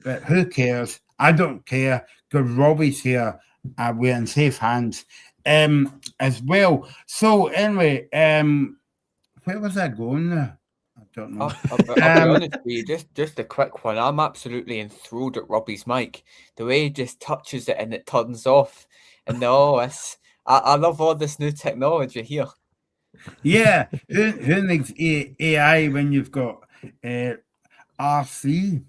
But who cares? I don't care, because Robbie's here. We're in safe hands as well. So anyway, where was I going there? I don't know. I'll be honest with you, just a quick one. I'm absolutely enthralled at Robbie's mic. The way he just touches it and it turns off. And I love all this new technology here. Yeah, who needs AI when you've got RC,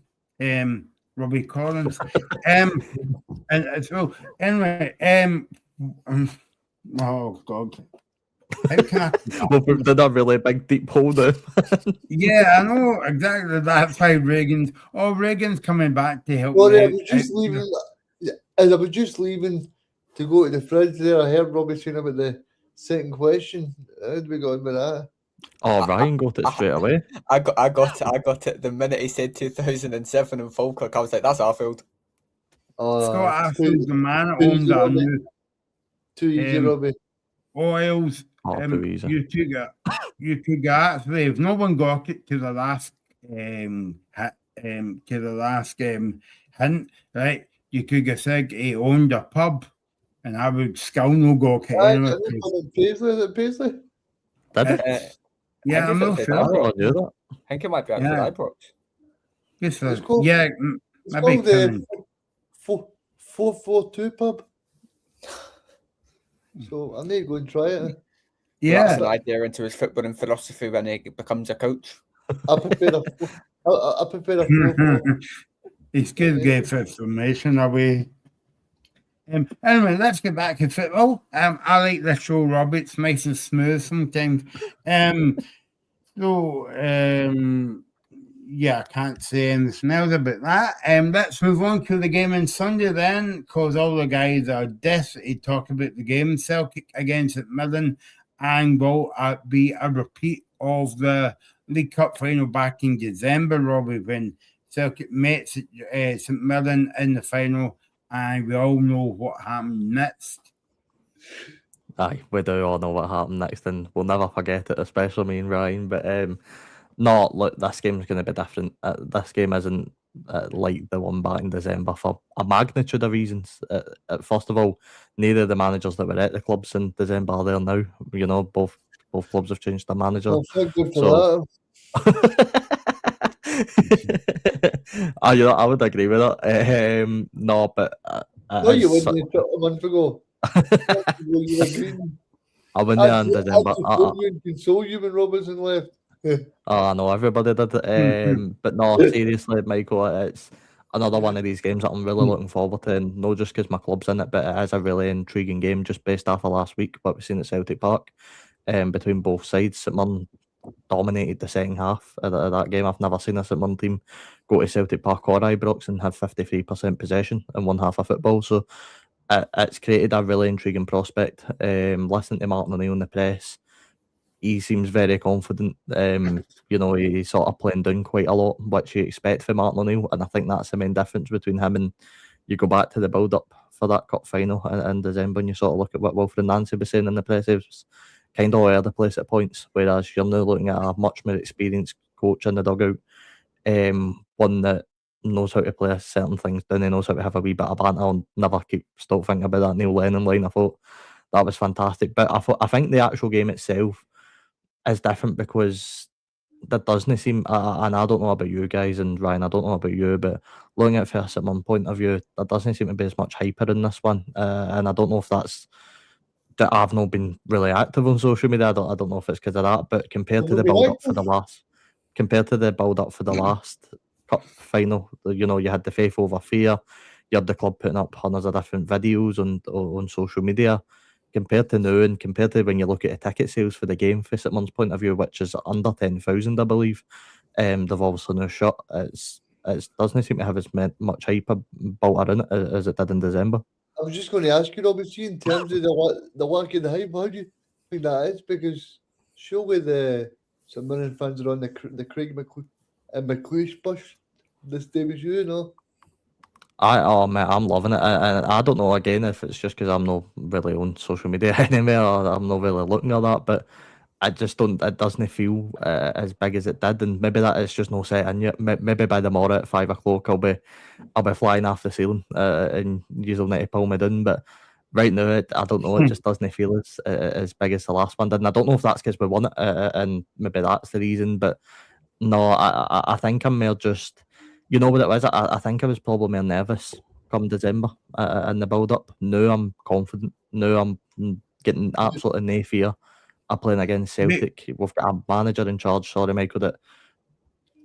Robbie Collins, and as well. Anyway, oh God, how can I? Well, we did a really big deep hole there. Yeah, I know exactly. That's why Reagan's coming back to help. Well, I was just leaving. As I was just leaving to go to the fridge there, I heard Robbie saying about the second question. How did we go on with that? Oh, Ryan got it straight away. I got it the minute he said 2007 in Falkirk. I was like, that's Arfield. Scott Arfield's the man that owns our new. Too easy, Robbie. Oils. Too easy. You took that. If no one got it to the last hint, right? You could have said he owned a pub, and I would still no go to anyway. Paisley? Did it? Yeah, I'm not sure. I knew that. I think it might be actually Ibrox. Yes, sir. It's called, yeah, it's called the 442 pub. So I need to go and try it. That's an idea into his footballing philosophy when he becomes a coach. I prefer I prefer a 4-4. It's good to get information away. Anyway, let's get back to football. I like this show, Rob. It's nice and smooth sometimes. Yeah, I can't say anything else about that. Let's move on to the game on Sunday then, because all the guys are desperate to talk about the game. Celtic against St Mirren, and will be a repeat of the League Cup final back in December, Robbie, when Celtic met St Mirren in the final, and we all know what happened next. Aye, we do all know what happened next, and we'll never forget it, especially me and Ryan. But no, look, this game's going to be different. This game isn't like the one back in December for a magnitude of reasons. First of all, neither of the managers that were at the clubs in December are there now. You know, both clubs have changed their manager. Well, thank God for I would agree with that. No, but no, you wouldn't a month ago. You agreed. I wouldn't in December. Console you when Robertson left. I know everybody did. But no, seriously, Michael, it's another one of these games that I'm really looking forward to, and not just because my club's in it, but it is a really intriguing game just based off of last week, what we've seen at Celtic Park, between both sides. St Mirren dominated the second half of that game. I've never seen a St Mirren team go to Celtic Park or Ibrox and have 53% possession in one half of football. So it's created a really intriguing prospect. Listening to Martin O'Neill in the press, he seems very confident. You know, he's sort of playing down quite a lot, which you expect from Martin O'Neill, and I think that's the main difference between him and you go back to the build-up for that cup final in December, and you sort of look at what Wilfred Nancy was saying in the press. It was kind of all over the place at points, whereas you're now looking at a much more experienced coach in the dugout, one that knows how to play certain things down, he knows how to have a wee bit of banter. I'll never stop thinking about that Neil Lennon line. I thought that was fantastic, but I think the actual game itself is different because there doesn't seem, and I don't know about you guys, and Ryan, I don't know about you, but looking at it from a St Mirren point of view, there doesn't seem to be as much hyper in this one, and I don't know if that's that I've not been really active on social media. I don't know if it's because of that, but compared to the build up for the last cup final, you know, you had the faith over fear, you had the club putting up hundreds of different videos on social media. Compared to now, and compared to when you look at the ticket sales for the game, from St Mirren's point of view, which is under 10,000, I believe, they've obviously now shut. It doesn't seem to have as much hype built around it as it did in December. I was just going to ask you, Robbie, see, in terms of the lack of the hype, how do you think that is? Because surely the St Mirren fans are on the Craig McLeish bus this day with you, know? Mate, I'm loving it. And I don't know, again, if it's just because I'm not really on social media anymore, or I'm not really looking at that, but I just don't, it doesn't feel as big as it did, and maybe that is just no set in yet. Maybe by tomorrow at 5 o'clock I'll be flying off the ceiling and you'll need to pull me down, but right now I don't know, it just doesn't feel as big as the last one did, and I don't know if that's because we won it, and maybe that's the reason, but no, I think I'm more just, you know what it was, I think I was probably more nervous come December in the build-up. Now I'm confident, now I'm getting absolutely no fear. I'm playing against Celtic. We've got a manager in charge, sorry Michael, that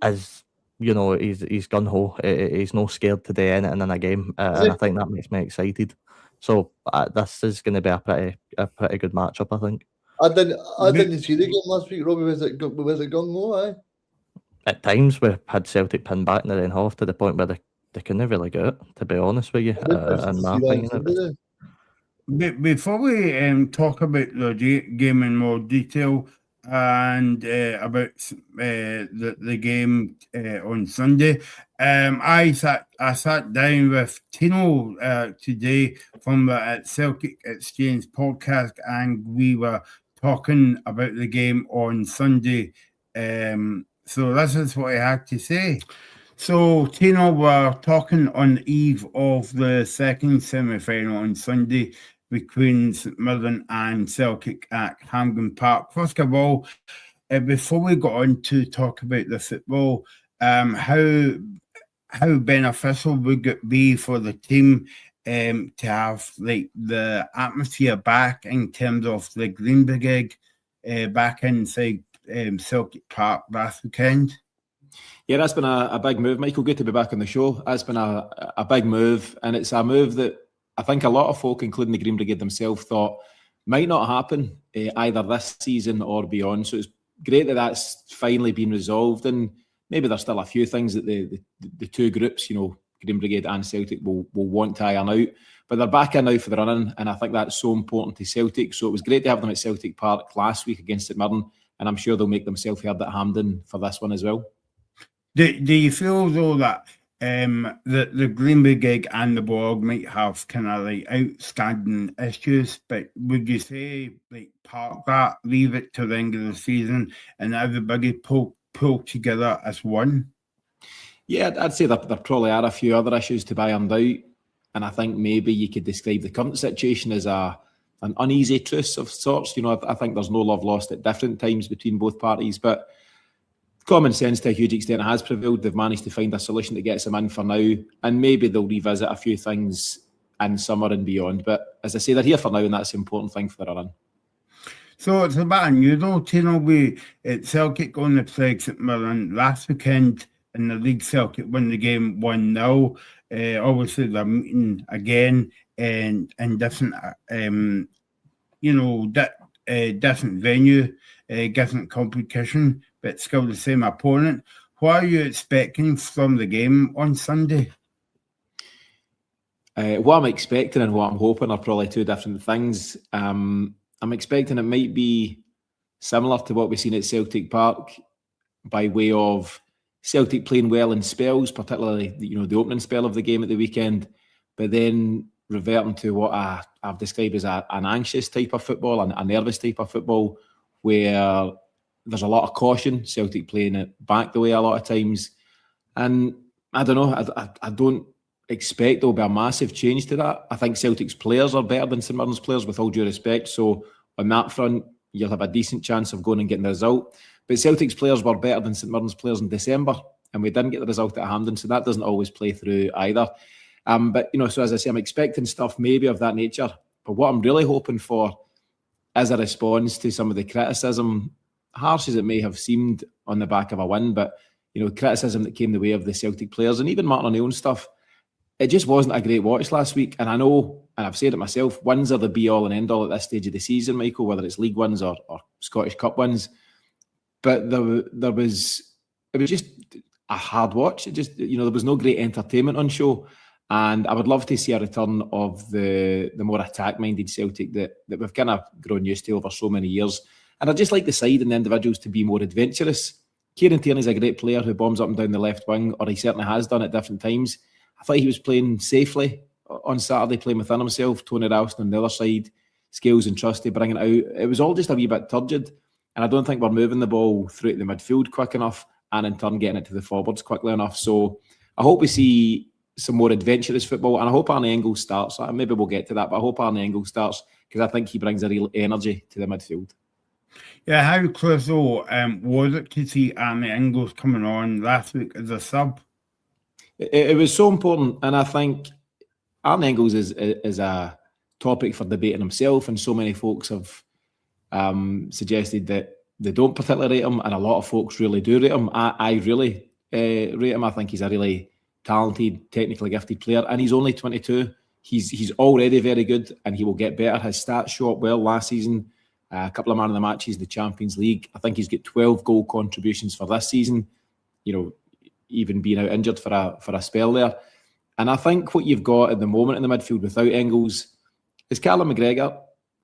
is, you know, he's gun-ho. He's not scared to do anything in a game, and I think that makes me excited. So this is going to be a pretty good matchup, I think. I didn't see the game last week, Robbie. Was it gung-ho, aye? At times we had Celtic pinned back in the then half to the point where they couldn't really get it, to be honest with you, in my opinion. Before we talk about the game in more detail and about the game on Sunday, I sat down with Tino today from the Celtic Exchange podcast, and we were talking about the game on Sunday. So this is what I had to say. So, Tino, we're talking on the eve of the second semi-final on Sunday between St Mirren and Celtic at Hampden Park. First of all, before we go on to talk about the football, how beneficial would it be for the team to have like the atmosphere back in terms of the Green Brigade back inside Celtic Park last weekend? Yeah, that's been a big move, Michael. Good to be back on the show. That's been a big move, and it's a move that I think a lot of folk, including the Green Brigade themselves, thought might not happen either this season or beyond. So it's great that that's finally been resolved, and maybe there's still a few things that the two groups, Green Brigade and Celtic, will want to iron out. But they're back in now for the run-in, and I think that's so important to Celtic. So it was great to have them at Celtic Park last week against St Mirren, and I'm sure they'll make themselves heard at Hampden for this one as well. Do you feel though that the Green Brigade and the Borg might have kind of like outstanding issues, but would you say like park that, leave it to the end of the season, and everybody pull together as one? Yeah, I'd say there probably are a few other issues to be ironed out, and I think maybe you could describe the current situation as an uneasy truce of sorts. I think there's no love lost at different times between both parties, but common sense to a huge extent has prevailed. They've managed to find a solution that gets them in for now, and maybe they'll revisit a few things in summer and beyond. But as I say, they're here for now, and that's the important thing for their run. So it's a bit unusual, we at Celtic going to play St Mirren last weekend in the league. Celtic win the game 1-0. Obviously, they're meeting again in different, different venue, different competition, but still the same opponent. What are you expecting from the game on Sunday? What I'm expecting and what I'm hoping are probably two different things. I'm expecting it might be similar to what we've seen at Celtic Park by way of Celtic playing well in spells, particularly the opening spell of the game at the weekend, but then reverting to what I've described as an anxious type of football, a nervous type of football, where there's a lot of caution. Celtic playing it back the way a lot of times, and I don't know. I don't expect there'll be a massive change to that. I think Celtic's players are better than St Mirren's players, with all due respect. So on that front, you'll have a decent chance of going and getting the result. But Celtic's players were better than St Mirren's players in December, and we didn't get the result at Hampden, so that doesn't always play through either. But so as I say, I'm expecting stuff maybe of that nature. But what I'm really hoping for is a response to some of the criticism, harsh as it may have seemed on the back of a win, but criticism that came the way of the Celtic players and even Martin O'Neill's stuff. It just wasn't a great watch last week. And I know, and I've said it myself, wins are the be-all and end-all at this stage of the season, Michael, whether it's league wins or Scottish Cup wins. But it was just a hard watch. It just, there was no great entertainment on show. And I would love to see a return of the more attack-minded Celtic that we've kind of grown used to over so many years. And I'd just like the side and the individuals to be more adventurous. Kieran Tierney's a great player who bombs up and down the left wing, or he certainly has done at different times. I thought he was playing safely on Saturday, playing within himself. Tony Ralston on the other side, Scales and Trusty bringing it out. It was all just a wee bit turgid. And I don't think we're moving the ball through to the midfield quick enough, and in turn getting it to the forwards quickly enough. So I hope we see some more adventurous football, and I hope Arne Engels starts. Maybe we'll get to that, but I hope Arne Engels starts, because I think he brings a real energy to the midfield. Yeah, how close though was it to see Arne Engels coming on last week as a sub? It was so important, and I think Arne Engels is a topic for debate in himself, and so many folks have suggested that they don't particularly rate him, and a lot of folks really do rate him. I really rate him. I think he's a really talented, technically gifted player, and he's only 22. He's already very good, and he will get better. His stats show up well last season. A couple of man of the matches in the Champions League. I think he's got 12 goal contributions for this season. Even being out injured for a spell there. And I think what you've got at the moment in the midfield without Engels is Callum McGregor,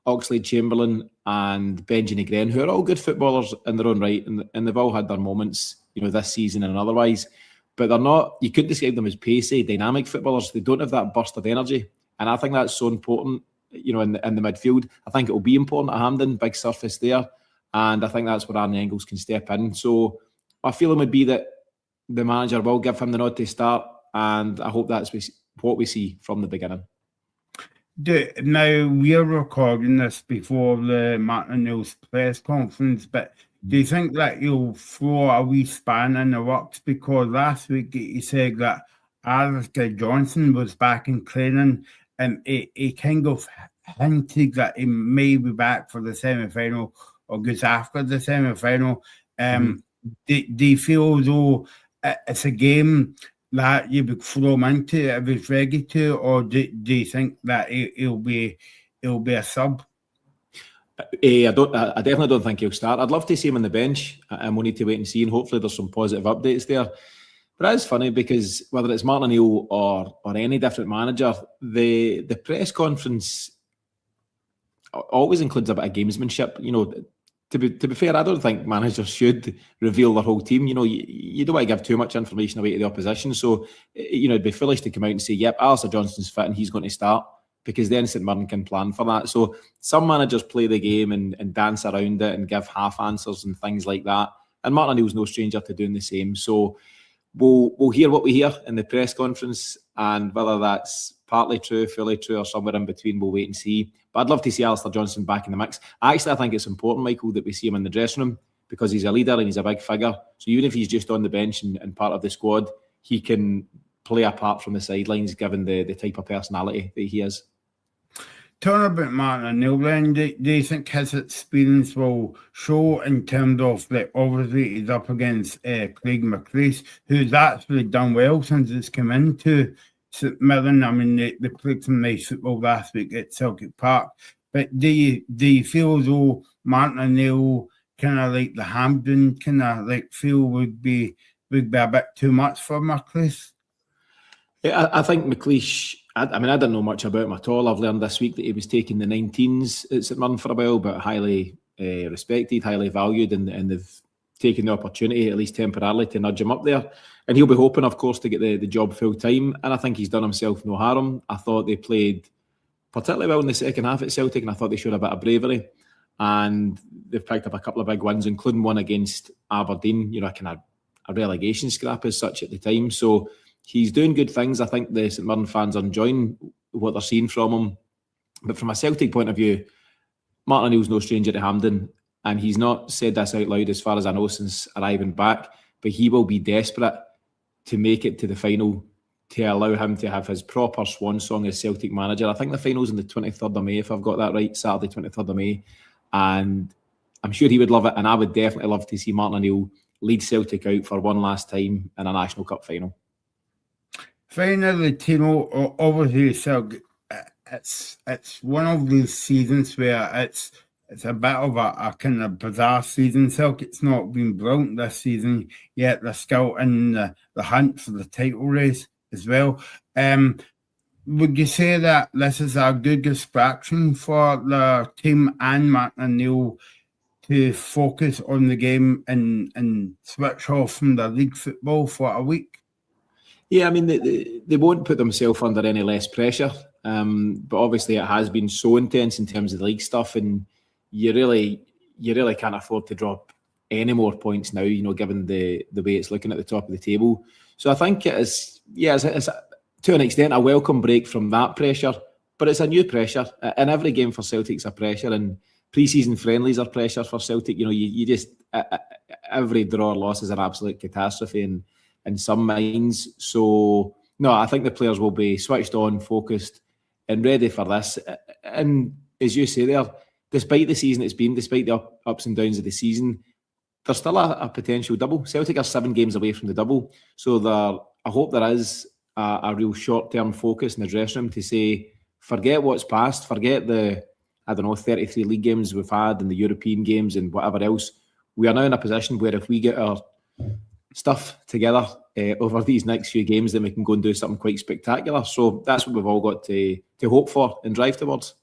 Oxlade-Chamberlain, and Benji Negren, who are all good footballers in their own right, and they've all had their moments, this season and otherwise. But they're not, you could describe them as pacey, dynamic footballers. They don't have that burst of energy. And I think that's so important, in the midfield. I think it will be important at Hampden, big surface there. And I think that's where Arne Engels can step in. So my feeling would be that the manager will give him the nod to start, and I hope that's what we see from the beginning. Now, we are recording this before the Martin O'Neill's press conference, but do you think that you'll throw a wee span in the works? Because last week he said that Alistair Johnson was back in training, and he kind of hinted that he may be back for the semi-final or goes after the semi-final. Do you feel though it's a game that you would throw him into if he's ready to, or do you think that he'll be a sub? I definitely don't think he'll start. I'd love to see him on the bench, and we'll need to wait and see. And hopefully, there's some positive updates there. But it's funny because whether it's Martin O'Neill or any different manager, the press conference always includes a bit of gamesmanship. You know, to be fair, I don't think managers should reveal their whole team. You know, you don't want to give too much information away to the opposition. So, you know, it'd be foolish to come out and say, "Yep, Alistair Johnston's fit and he's going to start," because then St Mirren can plan for that. So some managers play the game and dance around it and give half answers and things like that. And Martin O'Neill's no stranger to doing the same. So we'll hear what we hear in the press conference, and whether that's partly true, fully true, or somewhere in between, we'll wait and see. But I'd love to see Alistair Johnston back in the mix. I think it's important, Michael, that we see him in the dressing room because he's a leader and he's a big figure. So even if he's just on the bench and part of the squad, he can play a part from the sidelines given the type of personality that he is. Talking about Martin O'Neill, then, do you think his experience will show in terms of, like, obviously he's up against Craig McLeish, who's actually done well since he's come into St Mirren? I mean, they played some nice football last week at Celtic Park. But do you feel as though Martin O'Neill, kind of like the Hampden, kind of like feel would be a bit too much for McLeish? Yeah, I think McLeish, I didn't know much about him at all. I've learned this week that he was taking the 19s at St Mirren for a while, but highly respected, highly valued, and they've taken the opportunity, at least temporarily, to nudge him up there. And he'll be hoping, of course, to get the job full time. And I think he's done himself no harm. I thought they played particularly well in the second half at Celtic, and I thought they showed a bit of bravery. And they've picked up a couple of big wins, including one against Aberdeen, you know, kind of a relegation scrap as such at the time. So he's doing good things. I think the St Mirren fans are enjoying what they're seeing from him. But from a Celtic point of view, Martin O'Neill's no stranger to Hampden, and he's not said this out loud as far as I know since arriving back, but he will be desperate to make it to the final to allow him to have his proper swan song as Celtic manager. I think the final's on the 23rd of May, if I've got that right, Saturday 23rd of May. And I'm sure he would love it, and I would definitely love to see Martin O'Neill lead Celtic out for one last time in a National Cup final. Finally, Tino, obviously, Celtic, it's one of these seasons where it's a bit of a kind of bizarre season. Celtic's not been brilliant this season, yet they're still in the hunt for the title race as well. Would you say that this is a good distraction for the team and Martin O'Neill to focus on the game and switch off from the league football for a week? Yeah, I mean, they won't put themselves under any less pressure. But obviously it has been so intense in terms of the league stuff, and you really can't afford to drop any more points now, you know, given the way it's looking at the top of the table. So I think it is, it's to an extent a welcome break from that pressure, but it's a new pressure. And every game for Celtic's a pressure, and pre-season friendlies are pressure for Celtic. You know, you just, every draw or loss is an absolute catastrophe in some minds. So no, I think the players will be switched on, focused, and ready for this. And as you say there, despite the season it's been, despite the ups and downs of the season, there's still a potential double. Celtic are 7 games away from the double. So I hope there is a real short-term focus in the dressing room to say, forget what's past, forget the, 33 league games we've had and the European games and whatever else. We are now in a position where if we get our stuff together over these next few games, then we can go and do something quite spectacular. So that's what we've all got to hope for and drive towards.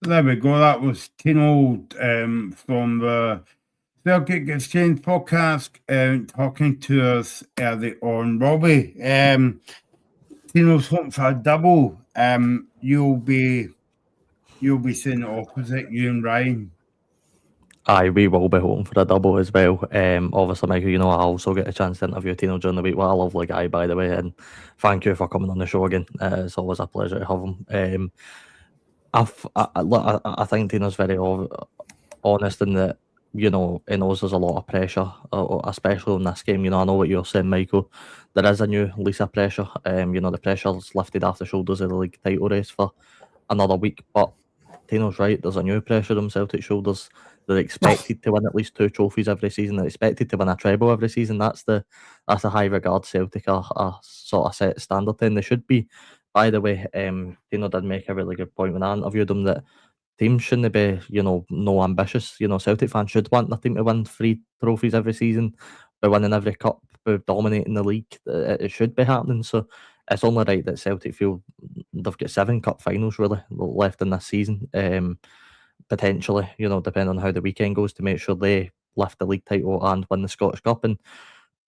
There we go. That was Tino from the Celtic Exchange podcast talking to us early on. Robbie, Tino's hoping for a double. You'll be saying the opposite, you and Ryan. Aye, we will be hoping for a double as well. Obviously, Michael, you know, I also get a chance to interview Tino during the week. What a lovely guy, by the way, and thank you for coming on the show again. It's always a pleasure to have him. I think Tino's very honest in that, you know, he knows there's a lot of pressure, especially in this game. You know, I know what you're saying, Michael. There is a new lease of pressure. You know, the pressure's lifted off the shoulders of the league title race for another week. But Tino's right. There's a new pressure on Celtic's shoulders. They're expected to win at least 2 trophies every season. They're expected to win a treble every season. That's a high regard Celtic are sort of set standard in. They should be. By the way, Tino did make a really good point when I interviewed him that teams shouldn't be, no ambitious. Celtic fans should want their team to win 3 trophies every season, by winning every cup, by dominating the league. It should be happening. So it's only right that Celtic feel they've got 7 cup finals really left in this season. Potentially, depending on how the weekend goes, to make sure they lift the league title and win the Scottish Cup. And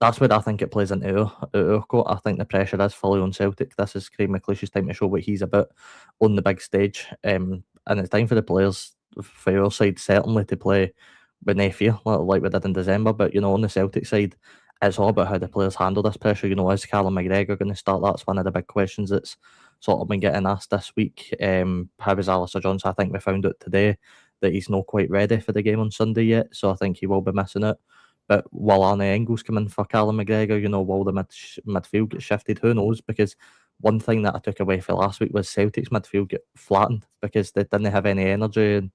that's where I think it plays into our court. I think the pressure is fully on Celtic. This is Craig McLeish's time to show what he's about on the big stage. And it's time for the players, for your side, certainly, to play with no fear, like we did in December. But, on the Celtic side, it's all about how the players handle this pressure. Is Callum McGregor going to start? That's one of the big questions that's sort of been getting asked this week. How is Alistair Johnson? I think we found out today that he's not quite ready for the game on Sunday yet, so I think he will be missing it. But will Arne Engels come in for Callum McGregor? Will the midfield get shifted? Who knows? Because one thing that I took away from last week was Celtic's midfield get flattened because they didn't have any energy. And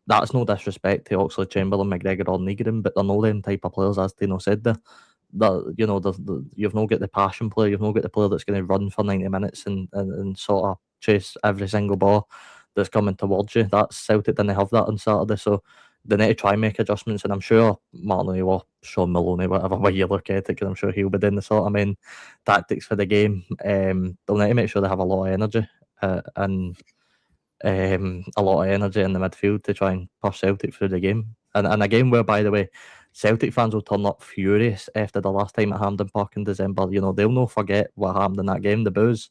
that's no disrespect to Oxlade, Chamberlain, McGregor or Negrin, but they're no them type of players, as Tino said there. You've not got the passion player, you've not got the player that's going to run for 90 minutes and sort of chase every single ball that's coming towards you. That's Celtic didn't have that on Saturday, so they need to try and make adjustments, and I'm sure Martin or Sean Maloney, whatever way you look at it, because I'm sure he'll be doing the sort of main tactics for the game. They'll need to make sure they have a lot of energy and a lot of energy in the midfield to try and push Celtic through the game. And a game where, by the way, Celtic fans will turn up furious after the last time at Hampden Park in December. They'll not forget what happened in that game. The boos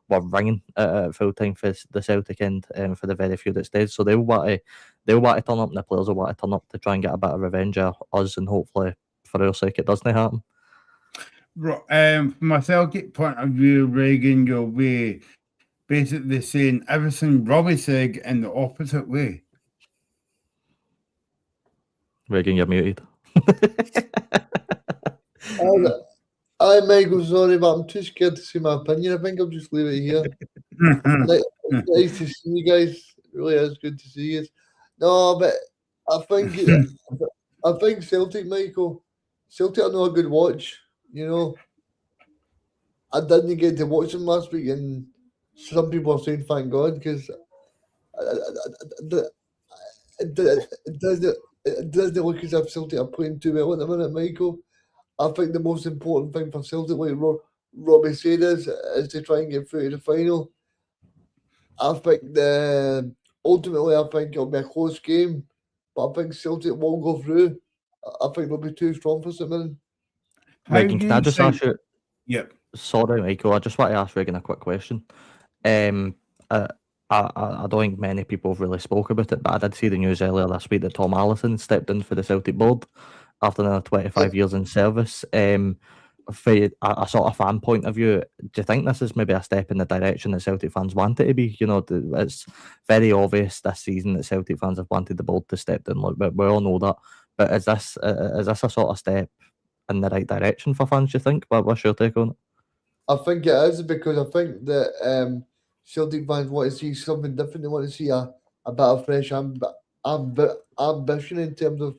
were ringing at full time for the Celtic end for the very few that stayed. So they'll want to turn up, and the players will want to turn up to try and get a bit of revenge on us, and hopefully for our sake it doesn't happen. From a Celtic point of view, Reagan, you'll be basically saying everything Robbie said in the opposite way. Reagan, you're muted. Hi, Michael, sorry, but I'm too scared to say my opinion. I think I'll just leave it here. Nice to see you guys. It really is good to see you. No, but I think Celtic, Michael, Celtic are not a good watch. I didn't get to watch them last week, and some people are saying thank God, because it doesn't look as if Celtic are playing too well at the minute, Michael. I think the most important thing for Celtic, like Robbie said, is to try and get through to the final. I think ultimately it'll be a close game, but I think Celtic won't go through. I think they'll be too strong for St Mirren. Reagan, can I just ask you? Yep. Sorry, Michael. I just want to ask Reagan a quick question. I don't think many people have really spoke about it, but I did see the news earlier this week that Tom Allison stepped in for the Celtic board after another 25 years in service. For a sort of fan point of view, do you think this is maybe a step in the direction that Celtic fans want it to be? It's very obvious this season that Celtic fans have wanted the board to step in. But we all know that. But is this a sort of step in the right direction for fans, do you think? What's your take on it? I think it is, because I think that Celtic fans want to see something different. They want to see a bit of fresh ambition in terms of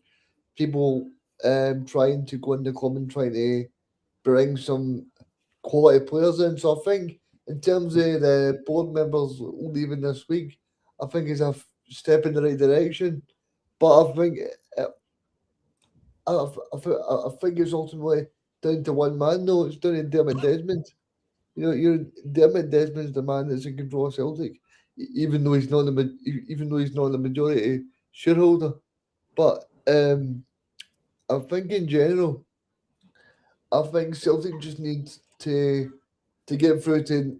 people trying to go in the club and trying to bring some quality players in. So I think in terms of the board members leaving this week, I think it's a step in the right direction. But I think I think it's ultimately down to one man, though. It's down to Dermot Desmond. Dermot Desmond's the man that's in control of Celtic, even though he's not the majority shareholder. But I think in general, I think Celtic just needs to get through to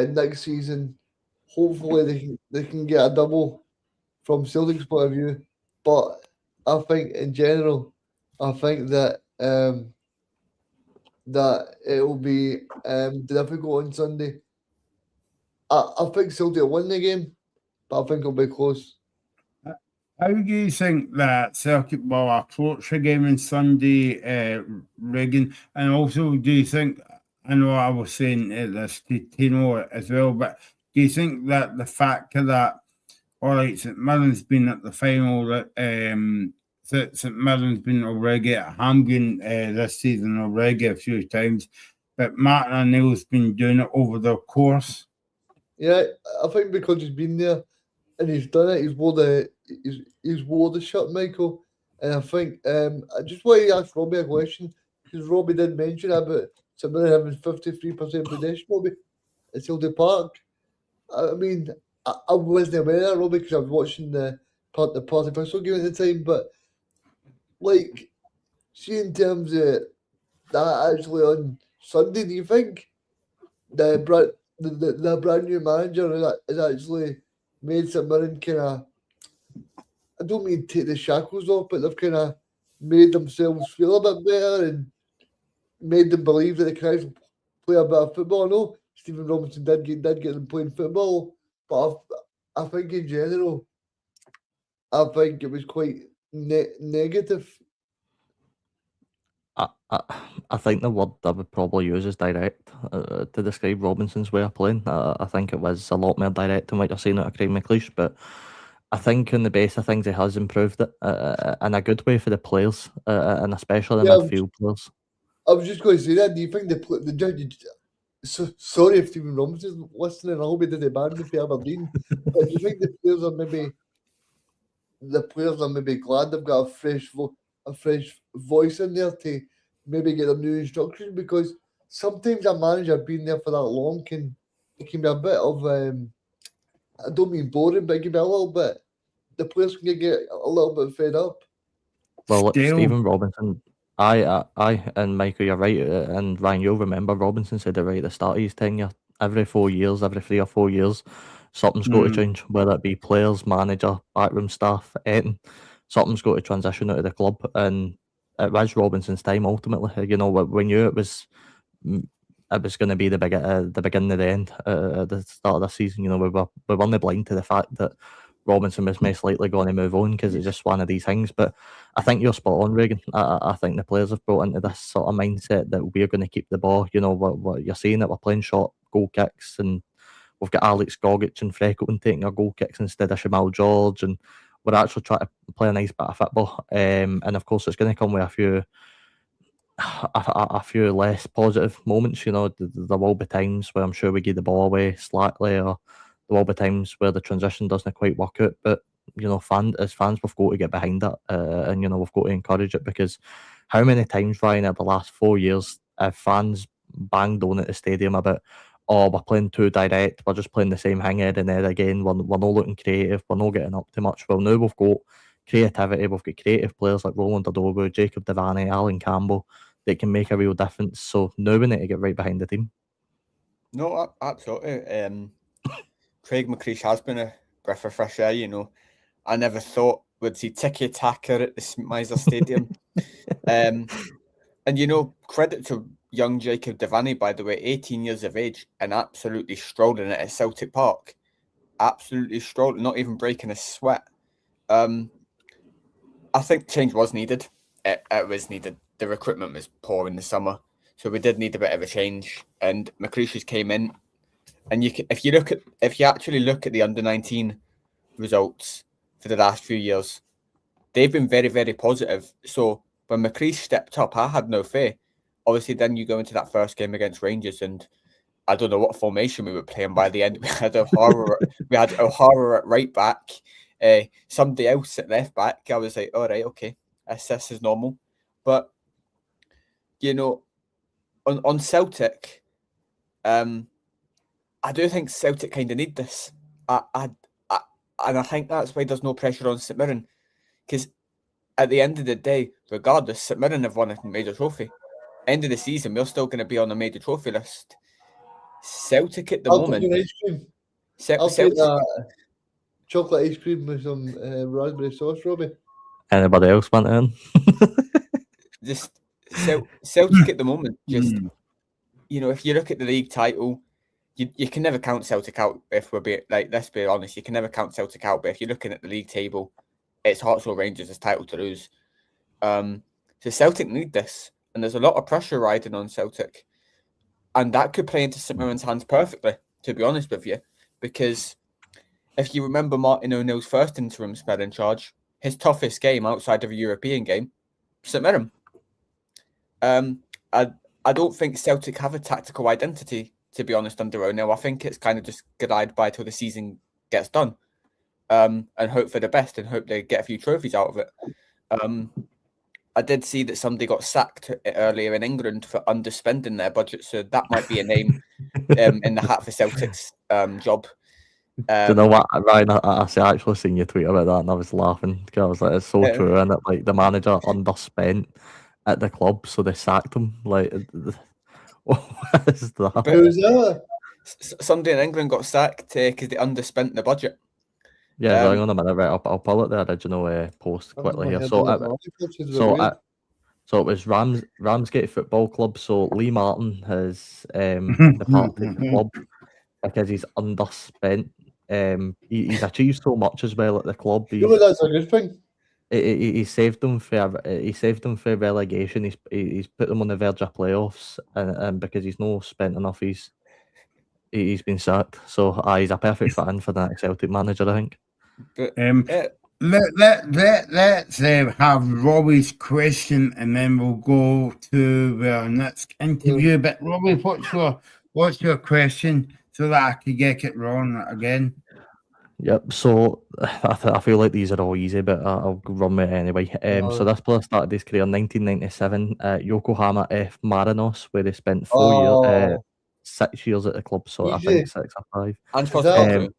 next season. Hopefully they can get a double from Celtic's point of view. But I think in general, I think that that it will be difficult on Sunday. I think Celtic will win the game, but I think it'll be close. How do you think that Celtic will approach the game on Sunday, Reagan? And also, do you think, I know I was saying this to Tino as well, but do you think that the factor that all right, St Mirren's been at the final. St Mirren's been already at Hampden this season already a few times, but Martin O'Neill's been doing it over the course. Yeah, I think because he's been there and he's done it, he's wore the shirt, Michael. And I think I just want to ask Robbie a question because Robbie did mention about somebody having 53% possession, Robbie, at Celtic Park. I mean, I wasn't aware of that, Robbie, because I was watching the party official game at the time. But like, see, in terms of that, actually on Sunday, do you think the brand new manager has actually made St Mirren kind of, I don't mean take the shackles off, but they've kind of made themselves feel a bit better and made them believe that they can actually play a bit of football? I know Stephen Robinson did get them playing football, but I think in general, I think it was quite negative. I think the word I would probably use is direct to describe Robinson's way of playing. I think it was a lot more direct than what you're saying out of Craig McLeish, but I think on the base of things he has improved it in a good way for the players, and especially the midfield players. I was just going to say that. Do you think the judge? Sorry if Stephen Robinson's listening. I hope he didn't ban me for Aberdeen. But do you think the players are maybe glad they've got a fresh voice in there to maybe get their new instructions? Because sometimes a manager being there for that long can be a bit of I don't mean boring, but it can be a little bit. The players can get a little bit fed up. Well, look, Still. Stephen Robinson, and Michael, you're right, and Ryan, you'll remember Robinson said it right at the start of his tenure. Every 4 years, every 3 or 4 years, something's got to change, whether it be players, manager, backroom staff, anything. Something's got to transition out of the club, and it was Robinson's time ultimately. You know, we knew it was going to be the beginning of the end at the start of the season. You know, we were only blind to the fact that Robinson was most likely going to move on because it's just one of these things. But I think you're spot on, Regan. I think the players have brought into this sort of mindset that we're going to keep the ball. You know, what you're saying, that we're playing short goal kicks, and we've got Alex Gogic and Freckleton taking our goal kicks instead of Shamal George, and we're actually trying to play a nice bit of football. And of course, it's going to come with a few less positive moments. You know, there will be times where I'm sure we give the ball away slightly, or there will be times where the transition doesn't quite work out. But you know, as fans, we've got to get behind it, and you know, we've got to encourage it, because how many times, Ryan, in the last 4 years, have fans banged on at the stadium about, oh, we're playing too direct, we're just playing the same thing head and head again, we're not looking creative, we're not getting up too much. Well, now we've got creativity, we've got creative players like Roland Adobu, Jacob Devaney, Alan Campbell, that can make a real difference. So now we need to get right behind the team. No, absolutely. Craig McLeish has been a breath of fresh air, you know. I never thought we'd see tiki-taka at the St Miser Stadium. And, you know, credit to young Jacob Devaney, by the way, 18 years of age and absolutely strolling at Celtic Park. Absolutely strolling, not even breaking a sweat. I think change was needed. It was needed. The recruitment was poor in the summer, so we did need a bit of a change. And McLeish came in, and if you actually look at the under-19 results for the last few years, they've been very, very positive. So when McLeish stepped up, I had no fear. Obviously, then you go into that first game against Rangers, and I don't know what formation we were playing by the end. We had O'Hara at right back, somebody else at left back. I was like, all right, okay, this is normal. But you know, on Celtic, I do think Celtic kind of need this. And I think that's why there's no pressure on St Mirren, because at the end of the day, regardless, St Mirren have won a major trophy. End of the season, we're still going to be on the major trophy list. Celtic at the moment. Ice cream. I'll take chocolate ice cream with some raspberry sauce, Robbie. Anybody else want in? Just Celtic at the moment, just you know, if you look at the league title, you can never count Celtic out. If we're let's be honest, you can never count Celtic out. But if you're looking at the league table, it's Hearts or Rangers' title to lose. So Celtic need this, and there's a lot of pressure riding on Celtic, and that could play into St Mirren's hands perfectly. To be honest with you, because if you remember Martin O'Neill's first interim spell in charge, his toughest game outside of a European game, St Mirren. I don't think Celtic have a tactical identity, to be honest, under O'Neill. I think it's kind of just glide by till the season gets done, and hope for the best and hope they get a few trophies out of it. I did see that somebody got sacked earlier in England for underspending their budget, so that might be a name in the hat for Celtic's job. Do you know what, Ryan? I actually seen your tweet about that, and I was laughing because I was like, "It's so true." And like the manager underspent at the club, so they sacked him. Like, what is that? Who's that? Somebody in England got sacked because they underspent the budget. Yeah, hang on a minute, right? I'll pull up the original post quickly here. So it was Ramsgate Football Club. So Lee Martin has departed the club because he's underspent. He's achieved so much as well at the club. That's a good thing. He saved them for relegation. He's put them on the verge of playoffs, and because he's not spent enough, he's been sacked. So he's a perfect fan for the next Celtic manager, I think. But, Let's have Robbie's question, and then we'll go to our next interview. But Robbie, what's your question, so that I can get it wrong again? Yep. So I feel like these are all easy, but I'll run with it anyway. So this player started his career in 1997 at Yokohama F. Marinos, where he spent 6 years at the club. So I think 6 or 5.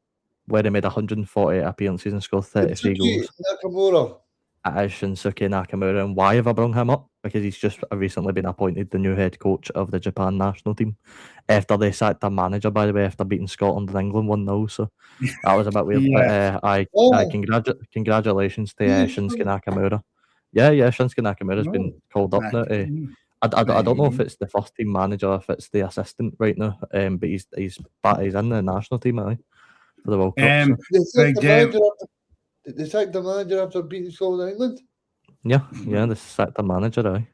Where he made 148 appearances and scored 33 goals. Nakamura. It is Shinsuke Nakamura. And why have I brought him up? Because he's just recently been appointed the new head coach of the Japan national team. After they sacked their manager, by the way, after beating Scotland and England 1-0. So that was a bit weird. But congratulations to Shinsuke Nakamura. Yeah, Shinsuke Nakamura's been called up now. I don't know if it's the first team manager or if it's the assistant right now. But he's in the national team, I think. For the World Cup. They sacked the manager after beating Scotland and England? Yeah, they sacked the manager,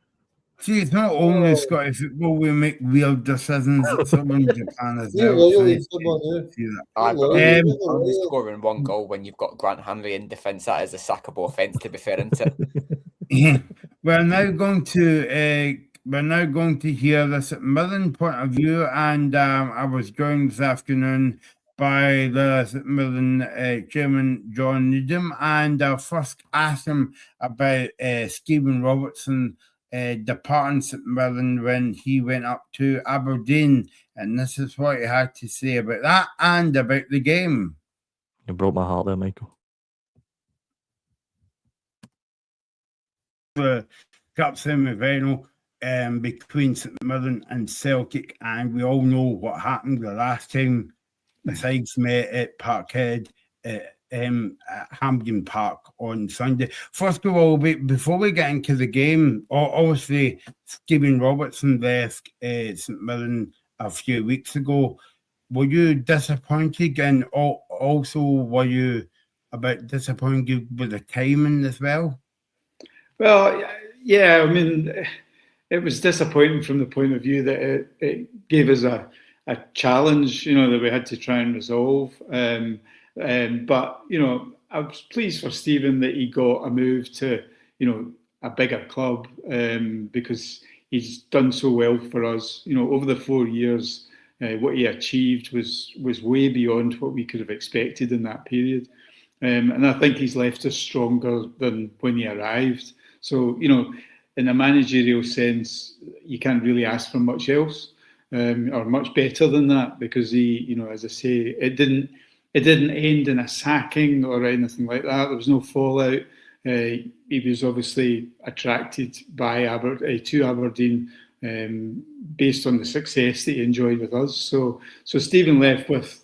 See, it's not only Scottish football we make weird decisions, it's someone in Japan as well. Only scoring 1 goal when you've got Grant Hanley in defence, that is a sackable offence, to be fair, isn't it? We're now going to hear the St Mirren point of view, and I was joined this afternoon by the St Mirren chairman John Needham, and I first asked him about Stephen Robertson departing St Mirren when he went up to Aberdeen, and this is what he had to say about that and about the game. You broke my heart there, Michael. The Cup semi-final between St Mirren and Celtic, and we all know what happened the last time the sides met at Parkhead at Hampden Park on Sunday. First of all, before we get into the game, obviously Stephen Robertson left St Mirren a few weeks ago. Were you disappointed, and also were you a bit disappointed with the timing as well? Well, yeah, I mean, it was disappointing from the point of view that it gave us a challenge, that we had to try and resolve. But, I was pleased for Stephen that he got a move to, a bigger club, because he's done so well for us. Over the 4 years, what he achieved was way beyond what we could have expected in that period. And I think he's left us stronger than when he arrived. So, in a managerial sense, you can't really ask for much else. Or much better than that, because he, as I say, it didn't end in a sacking or anything like that. There was no fallout. He was obviously attracted by to Aberdeen based on the success that he enjoyed with us. So Stephen left with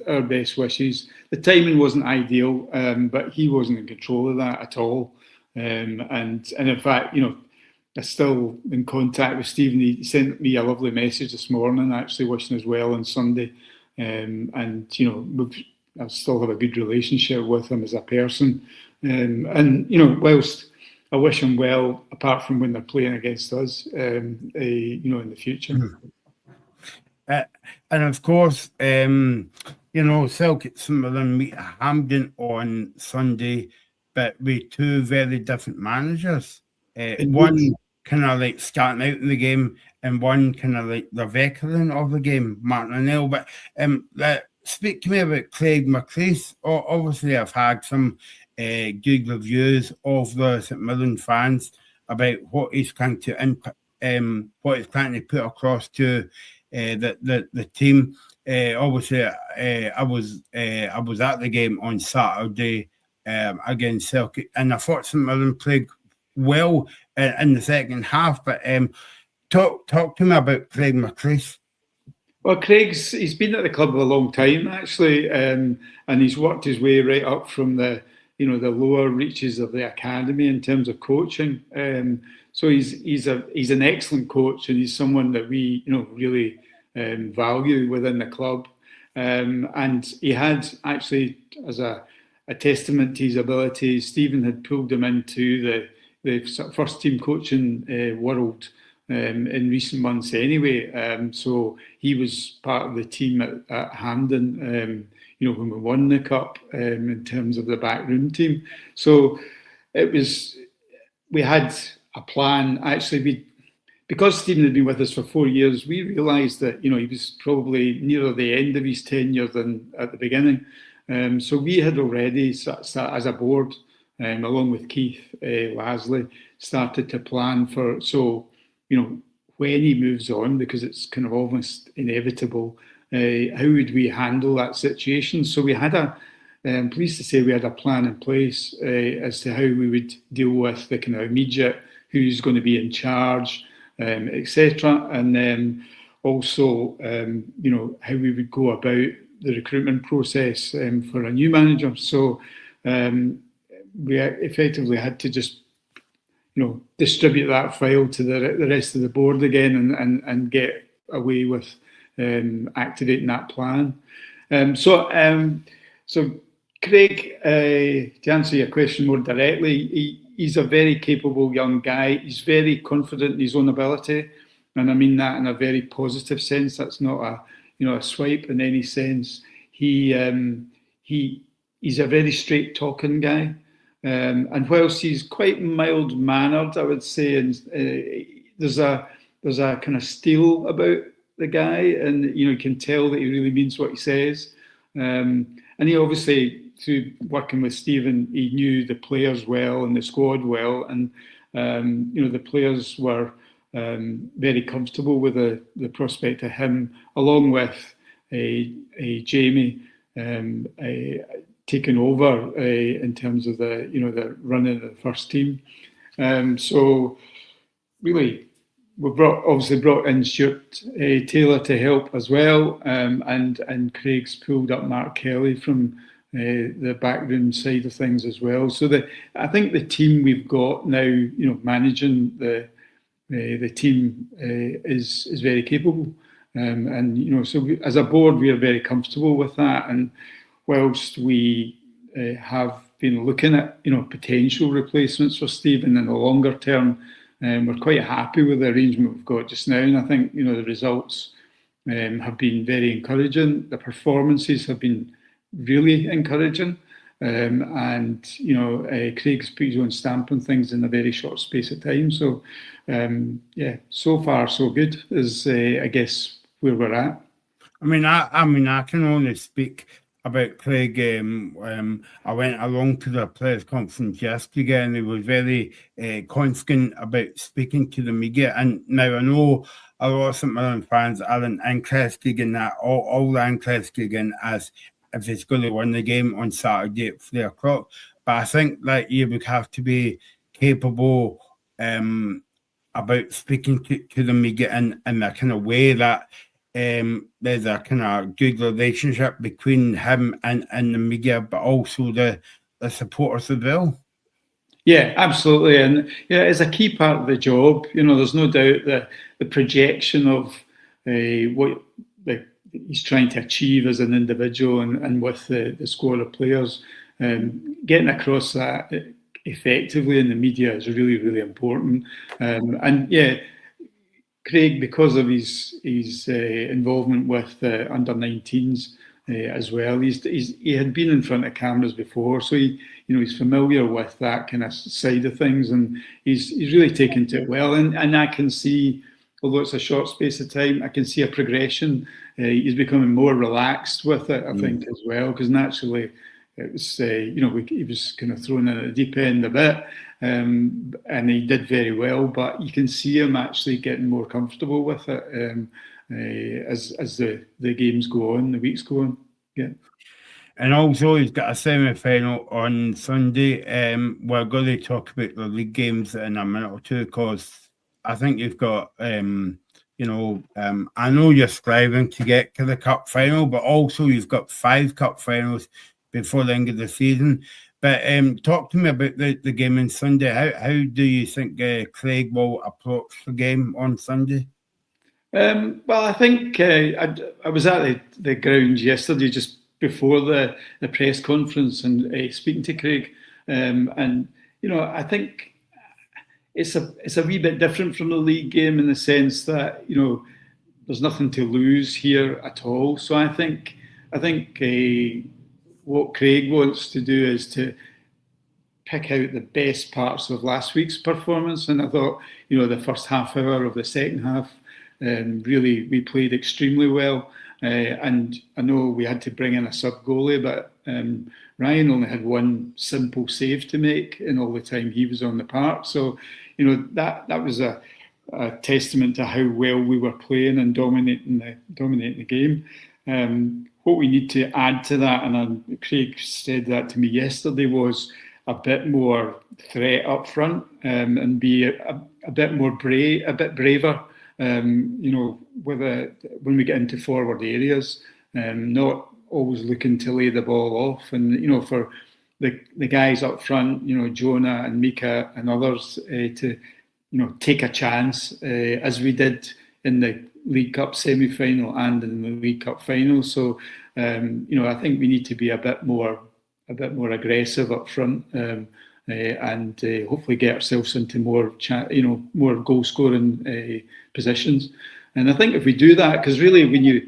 our best wishes. The timing wasn't ideal, but he wasn't in control of that at all. And in fact, I'm still in contact with Stephen. He sent me a lovely message this morning, actually wishing us well on Sunday. And I still have a good relationship with him as a person. And whilst I wish him well, apart from when they're playing against us, in the future. And of course, you know, Celtic St Mirren meet Hampden on Sunday, but with two very different managers. One kind of like starting out in the game, and one kind of like the veteran of the game, Martin O'Neill. But speak to me about Craig McLeish. Obviously, I've had some good reviews of the St Mirren fans about what he's trying to what he's trying to put across to the team. Obviously, I was at the game on Saturday against Celtic, and I thought St Mirren played well in the second half. But talk to me about Craig McLeish. Well, he's been at the club a long time actually, and he's worked his way right up from the lower reaches of the academy in terms of coaching. So he's an excellent coach, and he's someone that we really value within the club. And he had actually, as a testament to his abilities, Stephen had pulled him into the first team coaching world in recent months anyway. So he was part of the team at Hampden, when we won the cup in terms of the backroom team. So we had a plan. Actually, because Stephen had been with us for 4 years, we realised that he was probably nearer the end of his tenure than at the beginning. So we had already, as a board, along with Keith Lasley, started to plan for, when he moves on, because it's kind of almost inevitable, how would we handle that situation? So we had I'm pleased to say we had a plan in place as to how we would deal with the kind of immediate, who's going to be in charge, etc. And then also, how we would go about the recruitment process for a new manager. So we effectively had to just, distribute that file to the rest of the board again and get away with activating that plan. So Craig, to answer your question more directly, he's a very capable young guy. He's very confident in his own ability, and I mean that in a very positive sense. That's not a swipe in any sense. He's a very straight talking guy. And whilst he's quite mild mannered, I would say, and there's a kind of steel about the guy, and you can tell that he really means what he says. And he obviously, through working with Stephen, he knew the players well and the squad well, and the players were very comfortable with the prospect of him, along with a Jamie taken over in terms of the running of the first team. So really, we obviously brought in Stuart Taylor to help as well, and Craig's pulled up Mark Kelly from the backroom side of things as well. So I think the team we've got now, managing the team is very capable, and so as a board we are very comfortable with that. And whilst we have been looking at potential replacements for Stephen in the longer term, we're quite happy with the arrangement we've got just now, and I think the results have been very encouraging. The performances have been really encouraging, and Craig's put his own stamp on things in a very short space of time. So so far so good is I guess where we're at. I mean, I can only speak about Craig. I went along to the players' conference yesterday, and he was very confident about speaking to the media. And now I know a lot of St Mirren fans aren't interested in that. All they're interested in as if he's going to win the game on Saturday at 3 o'clock. But I think that you would have to be capable about speaking to the media in a kind of way that there's a kind of good relationship between him and the media, but also the supporters as well. Yeah, absolutely. And it's a key part of the job. There's no doubt that the projection of what he's trying to achieve as an individual and with the squad of players, getting across that effectively in the media is really, really important. Craig, because of his involvement with under 19s, as well. He had been in front of cameras before, so he's familiar with that kind of side of things, and he's really taken to it well. And I can see, although it's a short space of time, I can see a progression. He's becoming more relaxed with it, I think, as well, because naturally it was, he was kind of thrown in at the deep end a bit, and he did very well. But you can see him actually getting more comfortable with it as the games go on, the weeks go on. Yeah. And also, he's got a semi-final on Sunday. We're going to talk about the league games in a minute or two, because I think you've got, I know you're striving to get to the cup final, but also you've got 5 cup finals before the end of the season. But talk to me about the game on Sunday. How do you think Craig will approach the game on Sunday? Well, I think I was at the ground yesterday, just before the press conference, and speaking to Craig, and I think it's a wee bit different from the league game in the sense that there's nothing to lose here at all. So I think what Craig wants to do is to pick out the best parts of last week's performance, and I thought the first half hour of the second half. Really, we played extremely well, and I know we had to bring in a sub goalie, but Ryan only had one simple save to make in all the time he was on the park. So, that was a testament to how well we were playing and dominating the game. What we need to add to that, and Craig said that to me yesterday, was a bit more threat up front, and be a bit more brave, a bit braver. When we get into forward areas, not always looking to lay the ball off, and for the guys up front, Jonah and Mika and others to take a chance, as we did in the League Cup semi-final and in the League Cup final. So I think we need to be a bit more aggressive up front. And hopefully get ourselves into more goal scoring positions. And I think if we do that, because really when you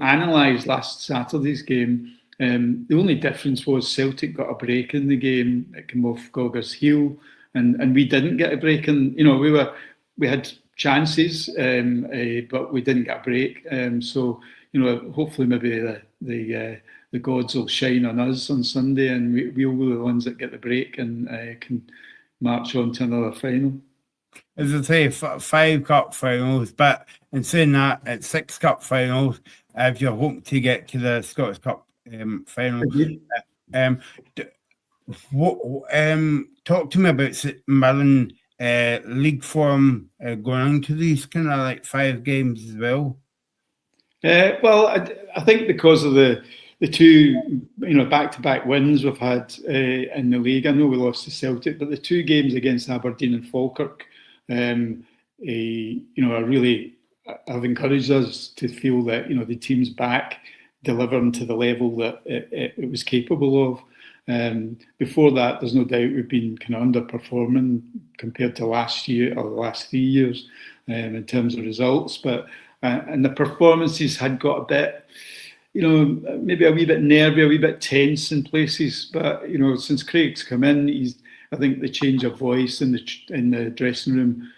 analyse last Saturday's game, the only difference was Celtic got a break in the game. It came off Gogger's heel, and we didn't get a break. And we had chances, but we didn't get a break. So hopefully maybe the gods will shine on us on Sunday, and we'll be the ones that get the break and can march on to another final. As I say, 5 cup finals, but in saying that, it's 6 cup finals if you're hoping to get to the Scottish Cup final. Talk to me about St Mirren league form going into these kind of like 5 games as well. Well, I think because of the 2 back-to-back wins we've had in the league. I know we lost to Celtic, but the 2 games against Aberdeen and Falkirk, really have encouraged us to feel that the team's back, delivering to the level that it was capable of. Before that, there's no doubt we've been kind of underperforming compared to last year or the last 3 years in terms of results, but and the performances had got a bit, maybe a wee bit nervy, a wee bit tense in places. But since Craig's come in, I think the change of voice in the dressing room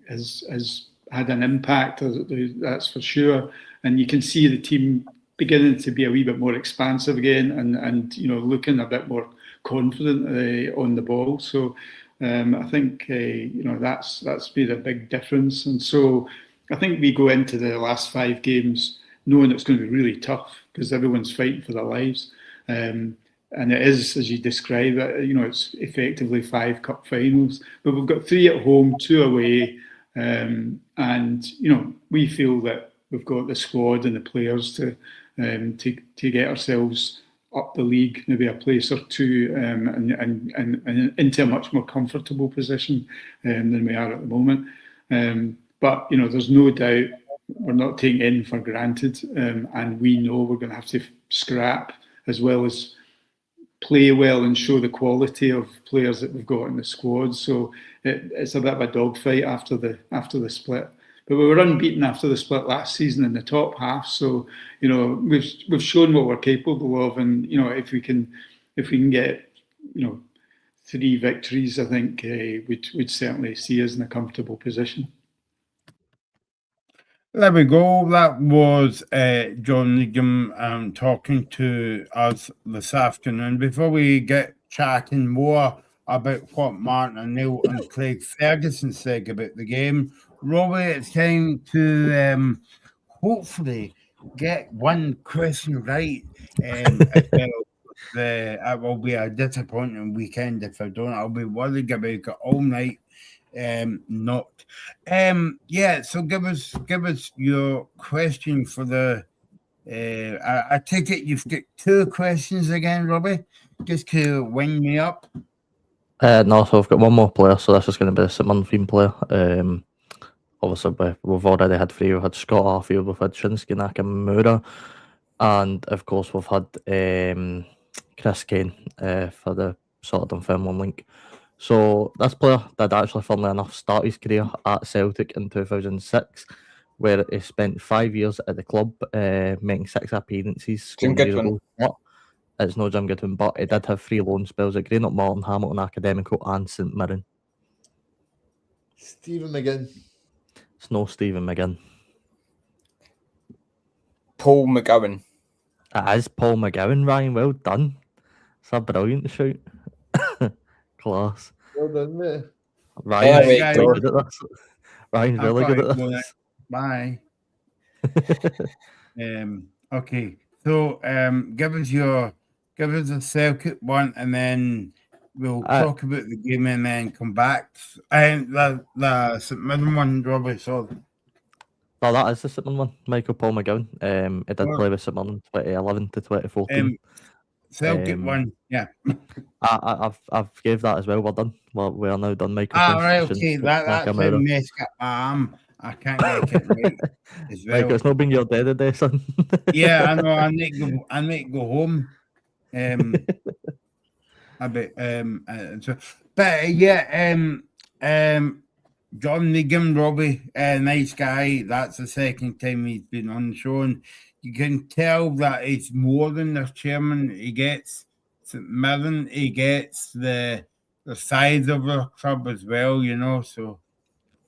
has had an impact. That's for sure. And you can see the team beginning to be a wee bit more expansive again, and looking a bit more confident on the ball. So I think that's been a big difference. And so I think we go into the last 5 games knowing it's going to be really tough because everyone's fighting for their lives. And it is, as you describe it, it's effectively 5 cup finals. But we've got 3 at home, 2 away. And we feel that we've got the squad and the players to get ourselves up the league, maybe a place or 2, and into a much more comfortable position than we are at the moment. But there's no doubt we're not taking anything for granted, and we know we're going to have to scrap as well as play well and show the quality of players that we've got in the squad. So it's a bit of a dogfight after the split. but we were unbeaten after the split last season in the top half. So we've shown what we're capable of, and if we can get 3 victories, I think we'd certainly see us in a comfortable position. There we go. That was John Needham talking to us this afternoon. Before we get chatting more about what Martin O'Neill and Craig Ferguson said about the game, Robbie, it's time to hopefully get one question right. As well. It will be a disappointing weekend if I don't. I'll be worried about it all night. So give us your question for the I take it you've got 2 questions again, Robbie, just to wind me up. No, so I've got one more player, so this is going to be a St Munfine player. Obviously we've already had 3. We've had Scott Arfield, we've had Shinsuke Nakamura, and of course we've had Chris Kane for the sort of Dunfermline link. So this player did actually, funnily enough, start his career at Celtic in 2006, where he spent 5 years at the club, making 6 appearances. Jim Goodwin. It's no Jim Goodwin, but he did have 3 loan spells at Greenock Morton, Hamilton Academical and St Mirren. Stephen McGinn. It's no Stephen McGinn. Paul McGowan. It is Paul McGowan, Ryan. Well done. It's a brilliant shout. Class. Well done, mate. Ryan's There we really go. good at this. Ryan's really good at this. Bye. Okay. So give us a Celtic one, and then we'll talk about the game and then come back. And the St Mirren one, Robbie, so No, that is the St Mirren one. Michael Paul McGowan. He did play with St Mirren 2011 to 2014. Celtic one, yeah. I've gave that as well. We're done. We are now done, Michael. Right, okay. That's a messed up my arm. I can't get it right as well. Michael, it's not been your day today, son. Yeah, I know. I need to go home. John Needham, Robbie, nice guy. That's the second time he's been on the show, and you can tell that he's more than the chairman. He gets St Mirren, he gets the size of the club as well, so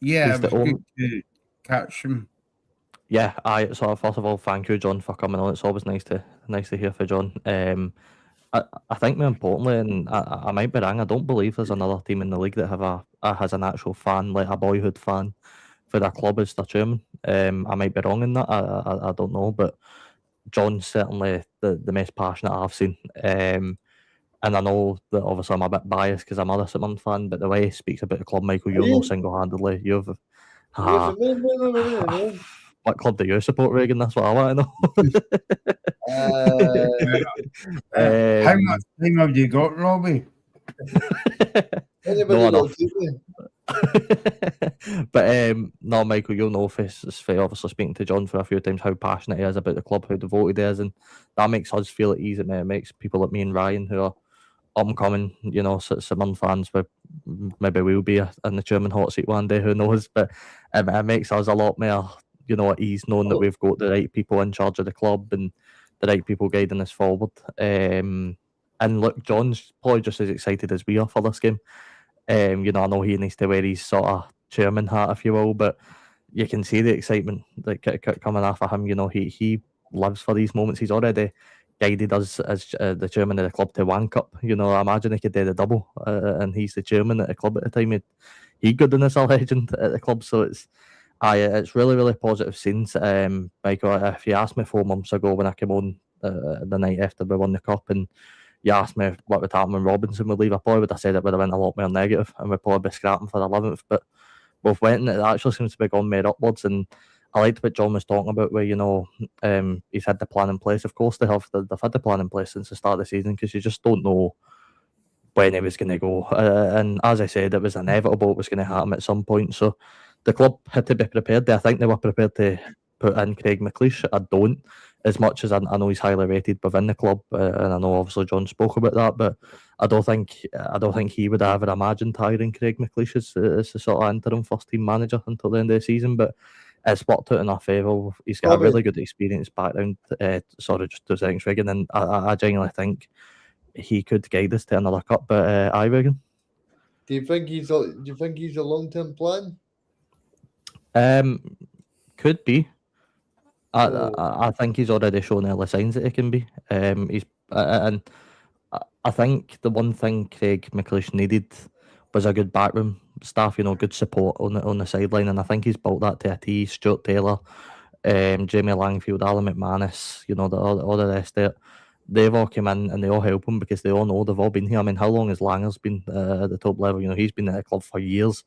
yeah, it was good to catch him. Yeah, first of all, thank you, John, for coming on. It's always nice to hear from John. I think more importantly, and I might be wrong, I don't believe there's another team in the league that has an actual fan, like a boyhood fan for their club as their chairman. I might be wrong in that. I don't know, but John's certainly the most passionate I've seen. And I know that obviously I'm a bit biased because I'm a St Mirren fan, but the way he speaks about the club, Michael, you'll know single-handedly. What club do you support, Reagan? That's what I want to know. How much time have you got, Robbie? No enough. But no, Michael, you'll know for obviously speaking to John for a few times how passionate he is about the club, how devoted he is, and that makes us feel at ease. It makes people like me and Ryan, who are upcoming, St Mirren fans, but maybe we'll be in the chairman hot seat one day, who knows? But it makes us a lot more, at ease, knowing that we've got the right people in charge of the club and the right people guiding us forward. And look, John's probably just as excited as we are for this game. I know he needs to wear his sort of chairman hat, if you will, but you can see the excitement that coming off of him. He lives for these moments. He's already guided us as the chairman of the club to one cup. I imagine he could do the double, and he's the chairman at the club at the time. He good in as a legend at the club, so it's really, really positive scenes. Michael, if you asked me 4 months ago when I came on the night after we won the cup, and you asked me what would happen when Robinson would leave, I probably would have said it would have been a lot more negative, and we'd probably be scrapping for the 11th. But we've went, and it actually seems to be going more upwards. And I liked what John was talking about, where he's had the plan in place. Of course, they've had the plan in place since the start of the season, because you just don't know when it was going to go. And as I said, it was inevitable it was going to happen at some point. So the club had to be prepared. I think they were prepared to put in Craig McLeish. I don't, as much as I know he's highly rated within the club, and I know obviously John spoke about that, but I don't think he would ever imagined hiring Craig McLeish as the sort of interim first team manager until the end of the season. But it's worked out in our favour. He's got a Robbie, really good experience background. Sorry, just 2 seconds, Regan, and I genuinely think he could guide us to another cup. But I Regan. do you think he's a long-term plan? Could be. Oh. I think he's already shown early signs that he can be. He's and I think the one thing Craig McLeish needed was a good backroom staff, good support on the sideline, and I think he's built that to a T. Stuart Taylor, Jamie Langfield, Alan McManus, all the rest of it. They've all come in and they all help him because they all know they've all been here. I mean, how long has Langer's been at the top level? He's been at the club for years.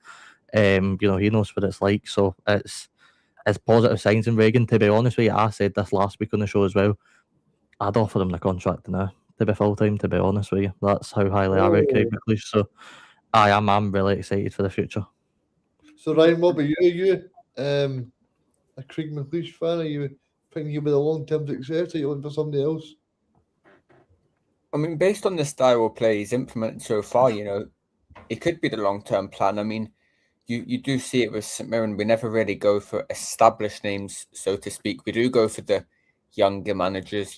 He knows what it's like. So it's positive signs in Reagan. To be honest with you, I said this last week on the show as well. I'd offer him the contract now to be full time. To be honest with you, that's how highly I rate Craig McLeish. So I'm really excited for the future. So Ryan, what about you? Are you a Craig McLeish fan? Are you thinking he'll be a long-term success? Are you looking for somebody else? I mean, based on the style of play he's implemented so far, it could be the long-term plan. I mean, you do see it with St Mirren. We never really go for established names, so to speak. We do go for the younger managers,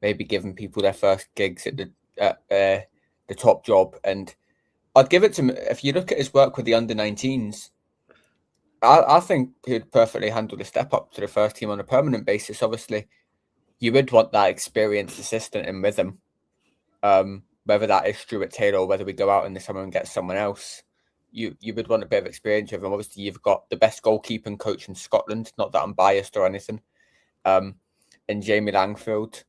maybe giving people their first gigs at the top job. And I'd give it to him. If you look at his work with the under-19s, I think he'd perfectly handle the step up to the first team on a permanent basis. Obviously, you would want that experienced assistant in with him. Whether that is Stuart Taylor or whether we go out in the summer and get someone else, you would want a bit of experience with him. Obviously, you've got the best goalkeeping coach in Scotland. Not that I'm biased or anything. And Jamie Langfield,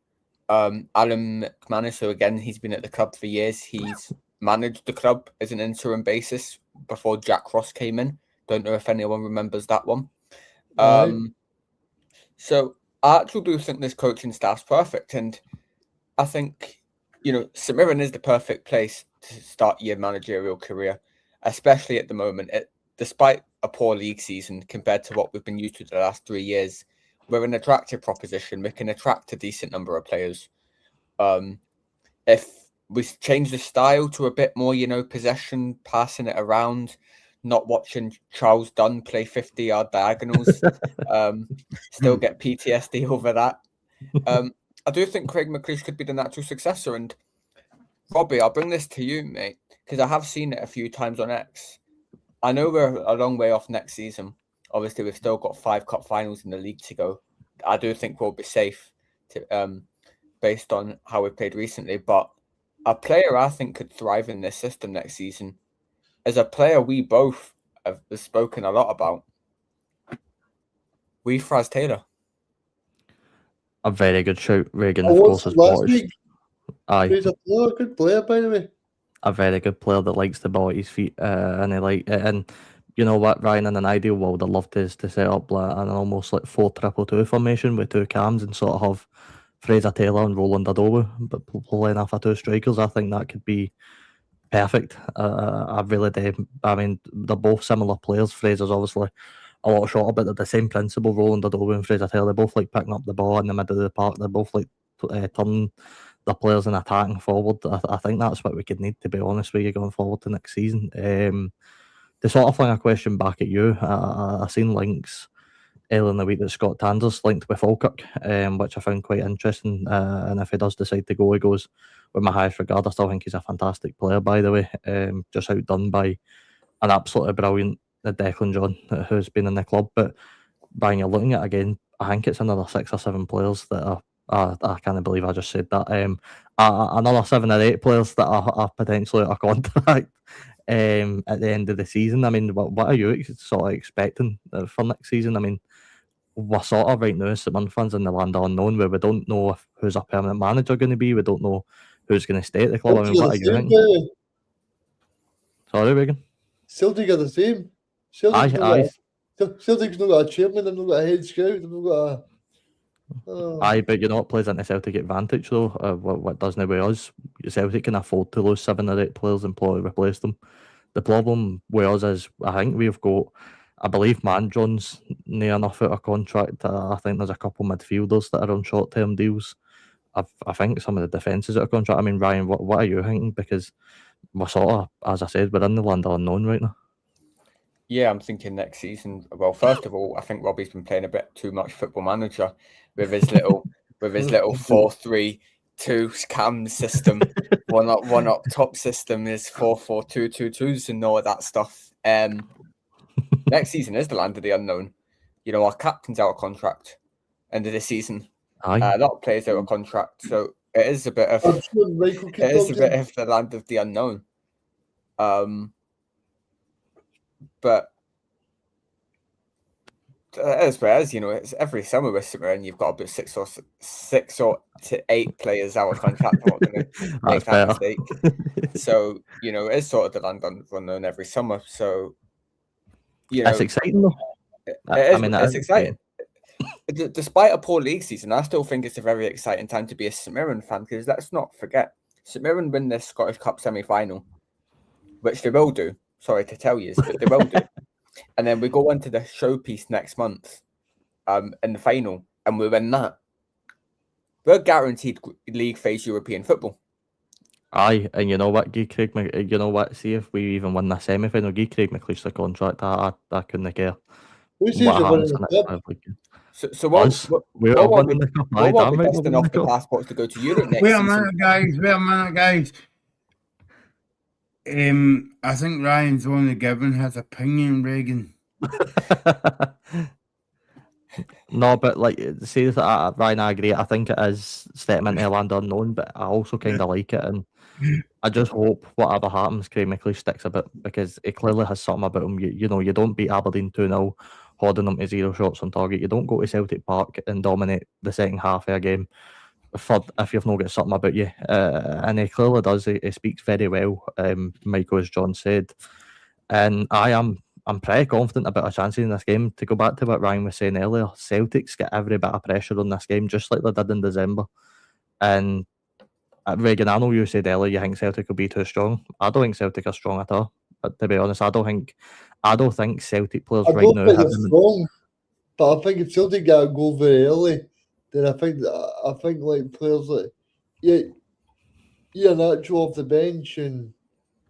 Alan McManus. So again, he's been at the club for years. He's managed the club as an interim basis before Jack Ross came in. Don't know if anyone remembers that one. So I actually do think this coaching staff's perfect, and I think St Mirren is the perfect place to start your managerial career, especially at the moment. Despite a poor league season compared to what we've been used to the last 3 years, we're an attractive proposition. We can attract a decent number of players. If we change the style to a bit more, possession, passing it around, not watching Charles Dunn play 50-yard diagonals, still get PTSD over that. I do think Craig McLeish could be the natural successor. And Robbie, I'll bring this to you, mate, because I have seen it a few times on X. I know we're a long way off next season. Obviously, we've still got 5 cup finals in the league to go. I do think we'll be safe based on how we've played recently. But a player I think could thrive in this system next season is a player we both have spoken a lot about. Fraz Taylor. A very good shout, Reagan. I Of course, watched as last watched. week. Aye, He's a good player, by the way. a very good player that likes the ball at his feet, and you know what, Ryan, in an ideal world, I'd love to set up an almost like 4-2-2 formation with 2 cams and sort of have Fraser Taylor and Roland Adobe, but playing off 2 strikers. I think that could be perfect. I really do. I mean, they're both similar players. Fraser's obviously a lot shorter, but they're the same principle. Roland Adobe and Fraser Taylor, they both like picking up the ball in the middle of the park. They both like turning the players and attacking forward. I think that's what we could need, to be honest with you, going forward to next season. To sort of fling a question back at you, I seen links earlier in the week that Scott Tander's linked with Falkirk, which I found quite interesting. And if he does decide to go, he goes with my highest regard. I still think he's a fantastic player, by the way. Just outdone by an absolutely brilliant Declan John, who's been in the club. But Brian, you're looking at again, I think it's another 6 or 7 players that are. I can't believe I just said that. Another 7 or 8 players that are potentially out of contract at the end of the season. I mean, what are you sort of expecting for next season? I mean, we're sort of right now as St Mirren fans in the land of unknown, where we don't know who's our permanent manager going to be. We don't know who's going to stay at the club. I mean, what are you thinking? Sorry, Regan. Celtic are the same. Celtic's not got a chairman. They've not got a head scout. They've not got a. Aye, but it plays into Celtic advantage though. What doesn't with us, Celtic can afford to lose 7 or 8 players and probably replace them. The problem with us is I think we've got, I believe Manjon's near enough out of contract. I think there's a couple midfielders that are on short-term deals. I think some of the defences out of contract. I mean, Ryan, what are you thinking? Because we're sort of, as I said, we're in the land of unknown right now. Yeah, I'm thinking next season. Well, first of all, I think Robbie's been playing a bit too much Football Manager with his little 4-3-2 cam system. One up top system is 4-4-2-2-2s and all of that stuff. Next season is the land of the unknown. You know, our captain's out of contract end of the season. Aye. A lot of players out of contract, so it is a bit of I'm sure Michael can it is talk a to bit him. of the land of the unknown. But as well as, you know, it's every summer with Summer, and you've got about six or to 8 players out of contract. I'm not going to make That's that better. mistake. So, you know, it's sort of the land unknown every summer. So, you know, It's exciting though. it's exciting. Despite a poor league season, I still think it's a very exciting time to be a St Mirren fan, because let's not forget, St Mirren win this Scottish Cup semi-final, which they will do. Sorry to tell you, but they will do. And then we go on to the showpiece next month, in the final, and we win that. We're guaranteed league phase European football. Aye, and you know what, you know what? See if we even win the semi-final, give Craig McLeish the contract. I couldn't care. Who says you're winning happens in the the cup? next 5 weeks. So we're winning the cup. Aye, damn right, testing off the passports to go to Europe next Wait a season. minute, guys. I think Ryan's only given his opinion, Reagan. No, but like, see, Ryan, I agree. I think it is stepping into a land unknown, but I also kind of like it, and I just hope whatever happens, Craig McLeish sticks a bit, because he clearly has something about him. You know, you don't beat Aberdeen 2-0, holding them to 0 shots on target. You don't go to Celtic Park and dominate the second half of a game if you've not got something about you. And he clearly does. He speaks very well, Michael, as John said. And I'm pretty confident about our chances in this game. To go back to what Ryan was saying earlier, Celtic's get every bit of pressure on this game, just like they did in December. And Reagan, I know you said earlier you think Celtic will be too strong. I don't think Celtic are strong at all. But to be honest, I don't think Celtic players I right don't now think have they're them. strong, but I think if Celtic get a goal very early, then I think like players like Nacho off the bench and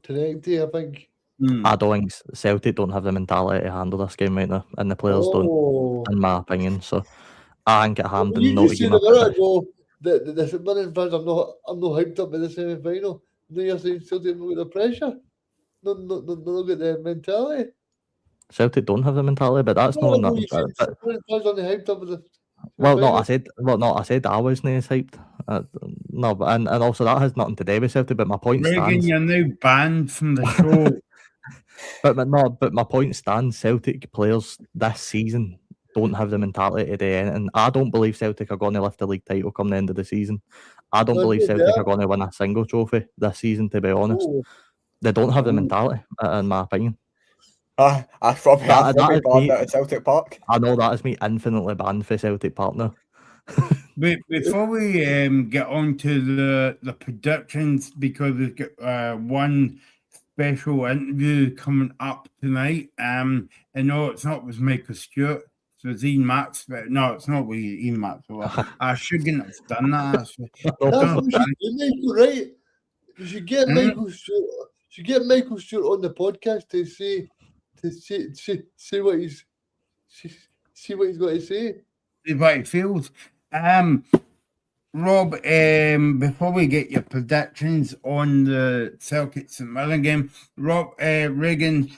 Tenecti, I think. I don't think Celtic don't have the mentality to handle this game right now, and the players don't, in my opinion. So I think it hammed You and not just said even a minute ago that the St Mirren fans I'm not hyped up by the semi-final. Now you're saying Celtic not got the pressure, not got the mentality. Celtic don't have the mentality, but that's No, not. you said St Mirren fans aren't hyped up by the Well, no, I semi-final. said I wasn't as hyped. No, but and also that has nothing to do with Celtic. But my point Reagan, stands. you're now banned from the show. But my point stands. Celtic players this season don't have the mentality to do anything. I don't believe Celtic are going to lift the league title come the end of the season. I don't No, believe no, Celtic yeah. are going to win a single trophy this season. To be honest, Oh, they don't have the mentality, in my opinion. I probably That is banned me. out at Celtic Park. I know that is me infinitely banned for Celtic Park now. Before we get on to the predictions, because we've got one special interview coming up tonight. And no, it's not with Michael Stewart. So it's Ian Maxwell. No, it's not with Ian Maxwell. I shouldn't have done that. Actually. that's what we should do, Michael, right? You should get Michael Stewart. Should get Michael Stewart on the podcast to say what he's got to say. What it feels. Rob, before we get your predictions on the Celtic St Mirren game, Rob, Reagan,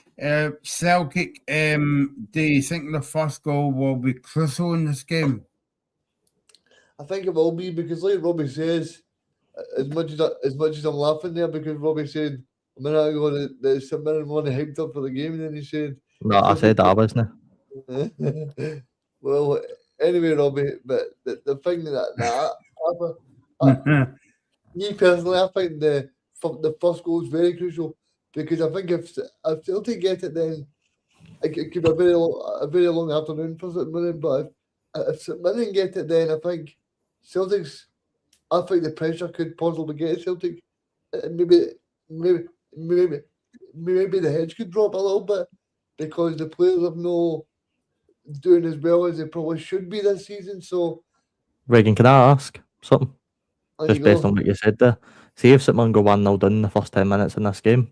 Celtic, do you think the first goal will be crucial in this game? I think it will be, because, like Robbie says, as much as I'm laughing there, because Robbie said a minute ago that St Mirren won hyped up for the game, and then he said, No, I said I wasn't. well, anyway, Robbie, but the thing me personally, I think the first goal is very crucial, because I think if Celtic get it, then it could be a very long afternoon for St Mirren. But if St Mirren get it, then I think the pressure could possibly get Celtic, and maybe the heads could drop a little bit, because the players have no doing as well as they probably should be this season. So, Reagan, can I ask something? there Just you based go. on what you said there. See if St Mirren go 1-0 down in the first 10 minutes in this game.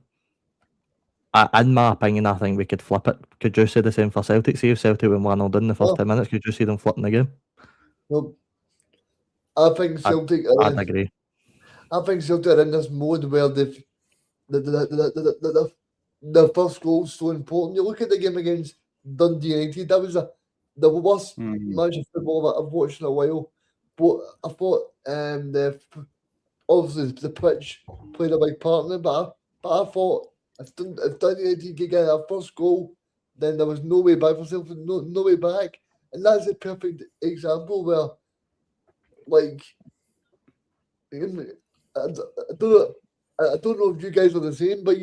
In my opinion, I think we could flip it. Could you say the same for Celtic? See if Celtic went 1-0 down in the first Oh. 10 minutes, could you see them flipping the game? Well, I think Celtic are I'd in, agree. I think Celtic are in this mode where the first goal is so important. You look at the game against Dundee United, that was the worst match of football that I've watched in a while. But I thought obviously the pitch played a big part in it, but I thought if Dundee United could get that first goal, then there was no way back for Celtic, no way back. And that's a perfect example where, like, I don't know if you guys are the same, but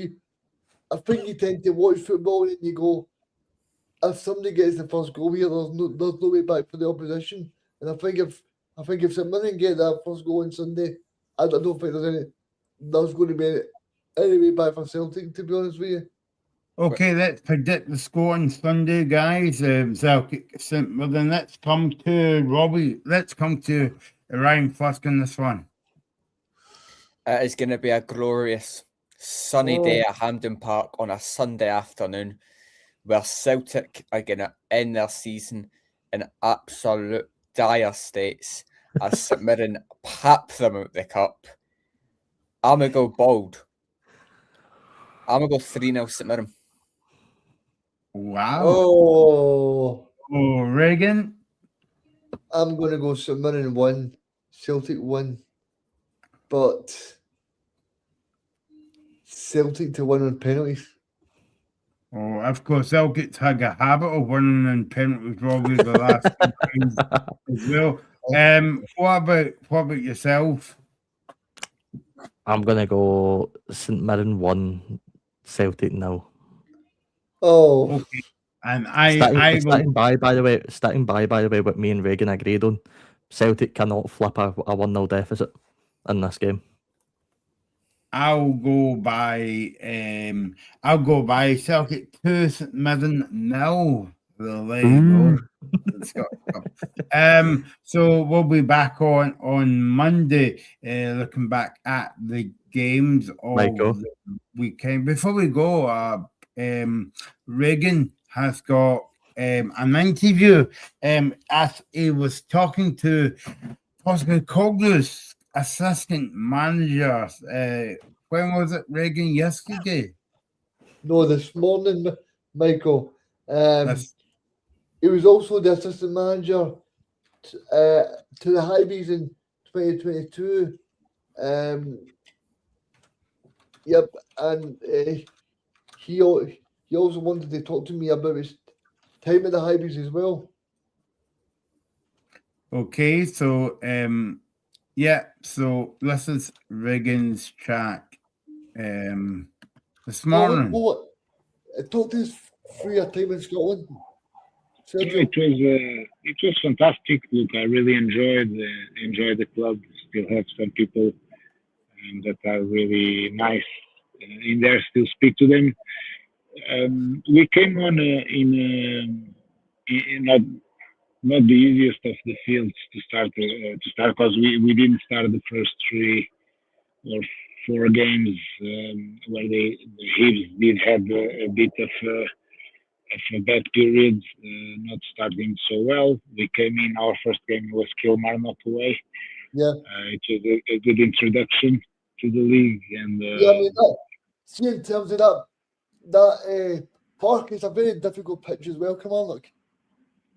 I think you tend to watch football and you go, if somebody gets the first goal here, there's no way back for the opposition. And I think if St Mirren get that first goal on Sunday, I don't think there's going to be any way back for Celtic, to be honest with you. Okay, let's predict the score on Sunday, guys. Celtic St Mirren. Let's come to Robbie. Let's come to Ryan first on this one. It is going to be a glorious sunny day at Hampden Park on a Sunday afternoon, where Celtic are going to end their season in absolute dire states as St Mirren pap them out the cup. I'm going to go bold. I'm going to go 3-0 St Mirren. Wow. Oh, Reagan. I'm going to go St Mirren 1, Celtic 1. But Celtic to win on penalties. Oh, of course, Celtic's had a habit of winning in penalties, Robbie, the last few times as well. What about yourself? I'm gonna go St Mirren 1, Celtic 0. Oh, okay. And sticking by the way, what me and Reagan agreed on. Celtic cannot flip a 1-0 deficit in this game. I'll go by Celtic 2, St Mirren 0. Well, there you go. So we'll be back on Monday, looking back at the games of the weekend. Before we go, Reagan has got an interview as he was talking to Oscar Coglu's assistant manager. When was it, Reagan? Yesterday? No, this morning, Michael. He was also the assistant manager to the Highbees in 2022. Yep, and he also wanted to talk to me about his time at the Highbees as well. Okay, so so this is Reagan's chat this morning. Talk to us through your time in Scotland. It was fantastic. Look, I really enjoyed the club. Still have some people that are really nice in there. Still speak to them. We came on in not the easiest of the fields to start because we didn't start the first 3 or 4 games where the Hibs did have a bit of a bad period, not starting so well. We came in, our first game was Kilmarnock away. Yeah. It was a good introduction to the league. And I mean, see, in terms of that park is a very difficult pitch as well, Kilmarnock.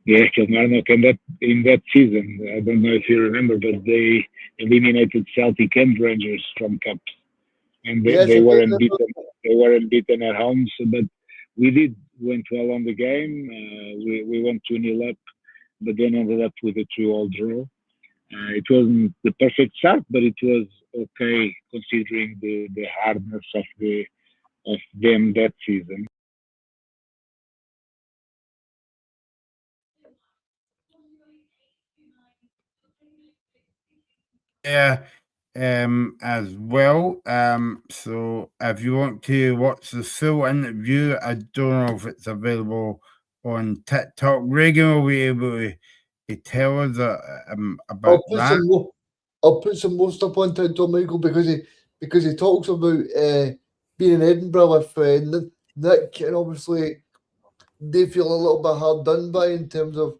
Yeah, Kilmarnock, and in that season, I don't know if you remember, but they eliminated Celtic and Rangers from cups, and they were unbeaten. They were unbeaten at home. So, but we went well on the game. We went 2-0 up, but then ended up with a 2-2 draw. It wasn't the perfect start, but it was okay considering the hardness of them that season. Yeah, as well. So if you want to watch the full interview, I don't know if it's available on TikTok. Reagan will be able to tell us about that. I'll put some more stuff on TikTok, Michael, because he talks about being in Edinburgh with Nick, and obviously they feel a little bit hard done by in terms of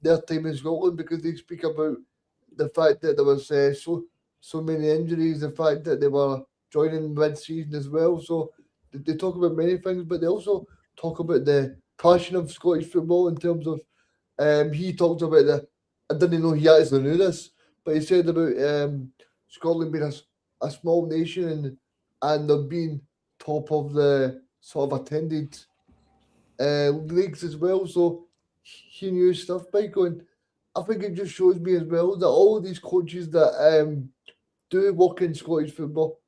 their time in Scotland, because they speak about the fact that there was so many injuries, the fact that they were joining mid-season as well. So they talk about many things, but they also talk about the passion of Scottish football in terms of he talked about I didn't know he actually knew this, but he said about Scotland being a small nation and them being top of the sort of attended leagues as well. So he knew stuff by going. I think it just shows me as well that all of these coaches that do work in Scottish football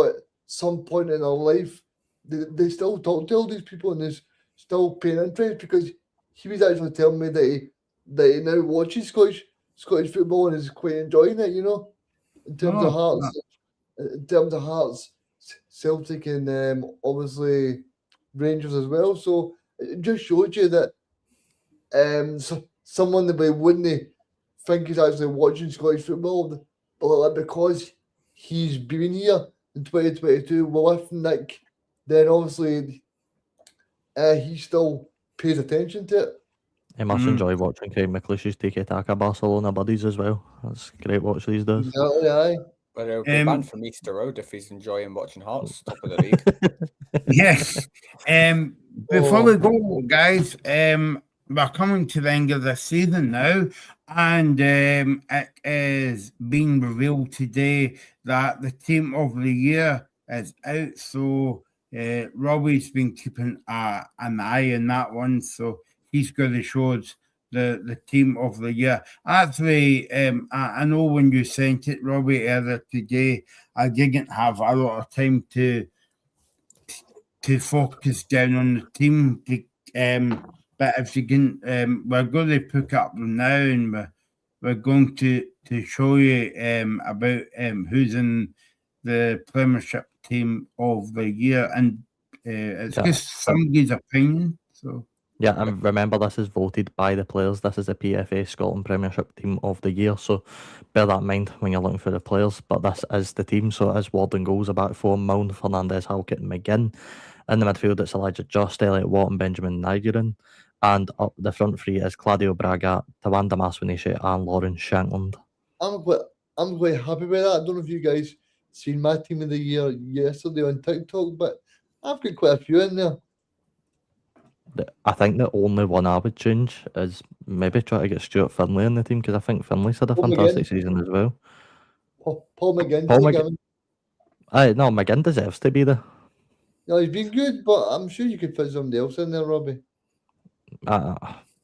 at some point in their life, they still talk to all these people and they still paying interest, because he was actually telling me that he now watches Scottish football and is quite enjoying it, in terms of Hearts, Celtic, and obviously Rangers as well. So it just showed you that someone that we wouldn't think is actually watching Scottish football, but because he's been here in 2022 with Nick, then obviously he still pays attention to it. I must enjoy watching Craig McLeish's tiki-taka Barcelona buddies as well. That's a great watch these days. Exactly, aye. But he'll be banned from Easter Road if he's enjoying watching Hearts top of the league. Yes. Before we go, guys, we're coming to the end of the season now, and it is being revealed today that the team of the year is out. So Robbie's been keeping an eye on that one, so he's going to show us the team of the year. Actually, I know when you sent it, Robbie, earlier today, I didn't have a lot of time to focus down on the team. But if you can, we're going to pick up now, and we're going to show you about who's in the Premiership team of the year, and it's just somebody's opinion. So. Yeah, and remember, this is voted by the players. This is the PFA Scotland Premiership Team of the Year, so bear that in mind when you're looking for the players. But this is the team, so it is Ward and goals, a back four, Mound, Fernandes, Halkett and McGinn. In the midfield, it's Elijah Just, Elliot Watt and Benjamin Nigerian. And up the front three is Claudio Braga, Tawanda Maswinishi and Lauren Shankland. I'm quite happy with that. I don't know if you guys seen my team of the year yesterday on TikTok, but I've got quite a few in there. I think the only one I would change is maybe try to get Stuart Finlay in the team, because I think Finlay's had a fantastic season as well. Paul McGinn. No, McGinn deserves to be there. No, he's been good, but I'm sure you could fit somebody else in there, Robbie.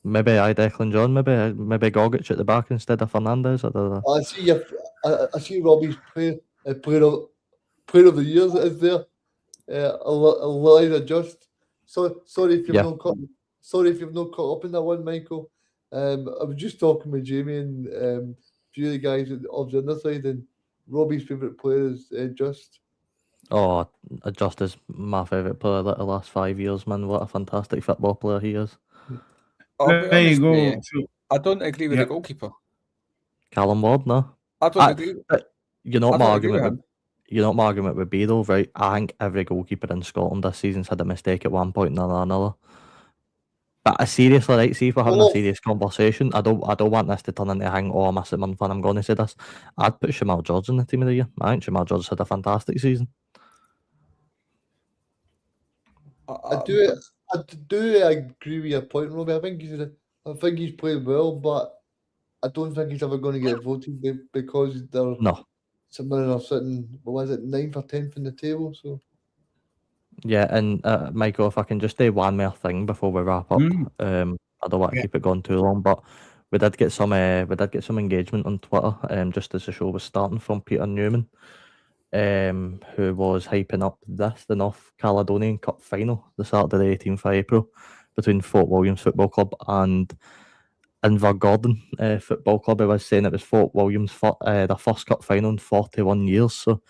Maybe Declan John, maybe Gogic at the back instead of Fernandes. I see Robbie's player of the year is there. Elijah Just. So sorry if you've not caught up in that one, Michael. I was just talking with Jamie and a few of the guys of the other side, and Robbie's favourite player is Just. Oh, Just is my favourite player the last 5 years, man. What a fantastic football player he is. There you go. I don't agree with the goalkeeper. Callum Ward, no. I don't agree. You know what my argument would be, though, right? I think every goalkeeper in Scotland this season's had a mistake at one point or another. But seriously, right? See, if we're having a serious conversation, I don't want this to turn into a hang. Oh, I'm a Simon fan. I'm going to say this. I'd put Shamal George in the team of the year. I think Shamal George had a fantastic season. I do agree with your point, Robbie. I think he's played well, but I don't think he's ever going to get voted because they're somewhere are sitting, what was it, 9th or 10th in the table. So yeah, and Michael, if I can just do one more thing before we wrap up. I don't want to keep it going too long, but we did get some engagement on Twitter, just as the show was starting, from Peter Newman, who was hyping up the North Caledonian Cup final, the Saturday the 18th of April, between Fort Williams Football Club and Invergordon Football Club. I was saying it was Fort Williams their first cup final in 41 years. So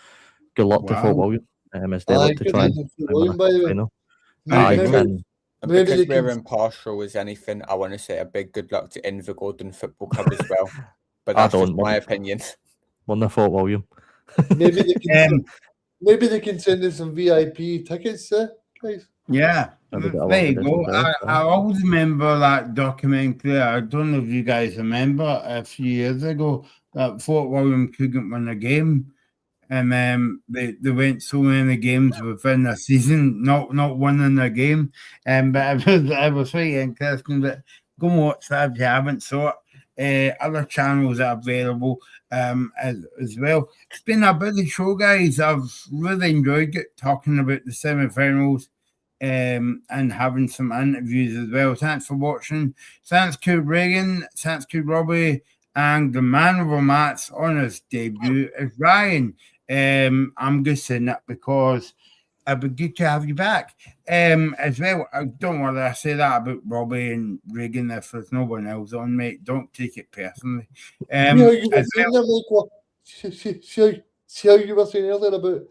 good luck to Fort Williams as they look to try and win the final. And because we're impartial as anything, I want to say a big good luck to Invergordon Football Club as well. But that's just my opinion. Won the Fort William. Maybe they can maybe they can send us some VIP tickets, guys. Yeah, Maybe get a there you long go. edition first, I always remember that documentary. I don't know if you guys remember a few years ago that Fort William couldn't win a game, and they went so many games within a season, not winning a game. But it was very interesting. But go and watch that if you haven't saw it. Other channels are available as well. It's been a busy show, guys. I've really enjoyed it talking about the semi-finals and having some interviews as well. Thanks for watching. Thanks to Reagan, thanks to Robbie, and the man of our mats on his debut is Ryan. I'm just saying that because it'd be good to have you back. As well, I don't want to say that about Robbie and Reagan if there's no one else on, mate. Don't take it personally. See how you were saying there, Michael? See how you were saying earlier about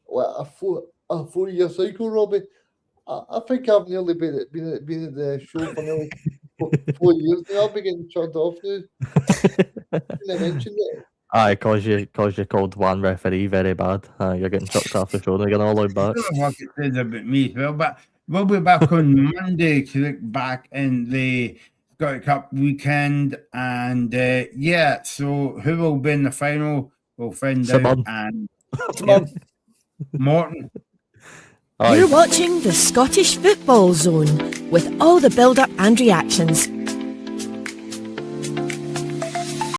what, a 4-year cycle, Robbie? I think I've nearly been at the show for nearly 4 years now. I'll be getting turned off now. I mentioned it. Aye, cause you called one referee very bad. You're getting chucked off the show and getting all out back. I don't know what it says about me as well, but we'll be back on Monday to look back in the Scottish Cup weekend. And yeah, so who will be in the final? We'll find out. And Morton. You're watching the Scottish Football Zone with all the build-up and reactions.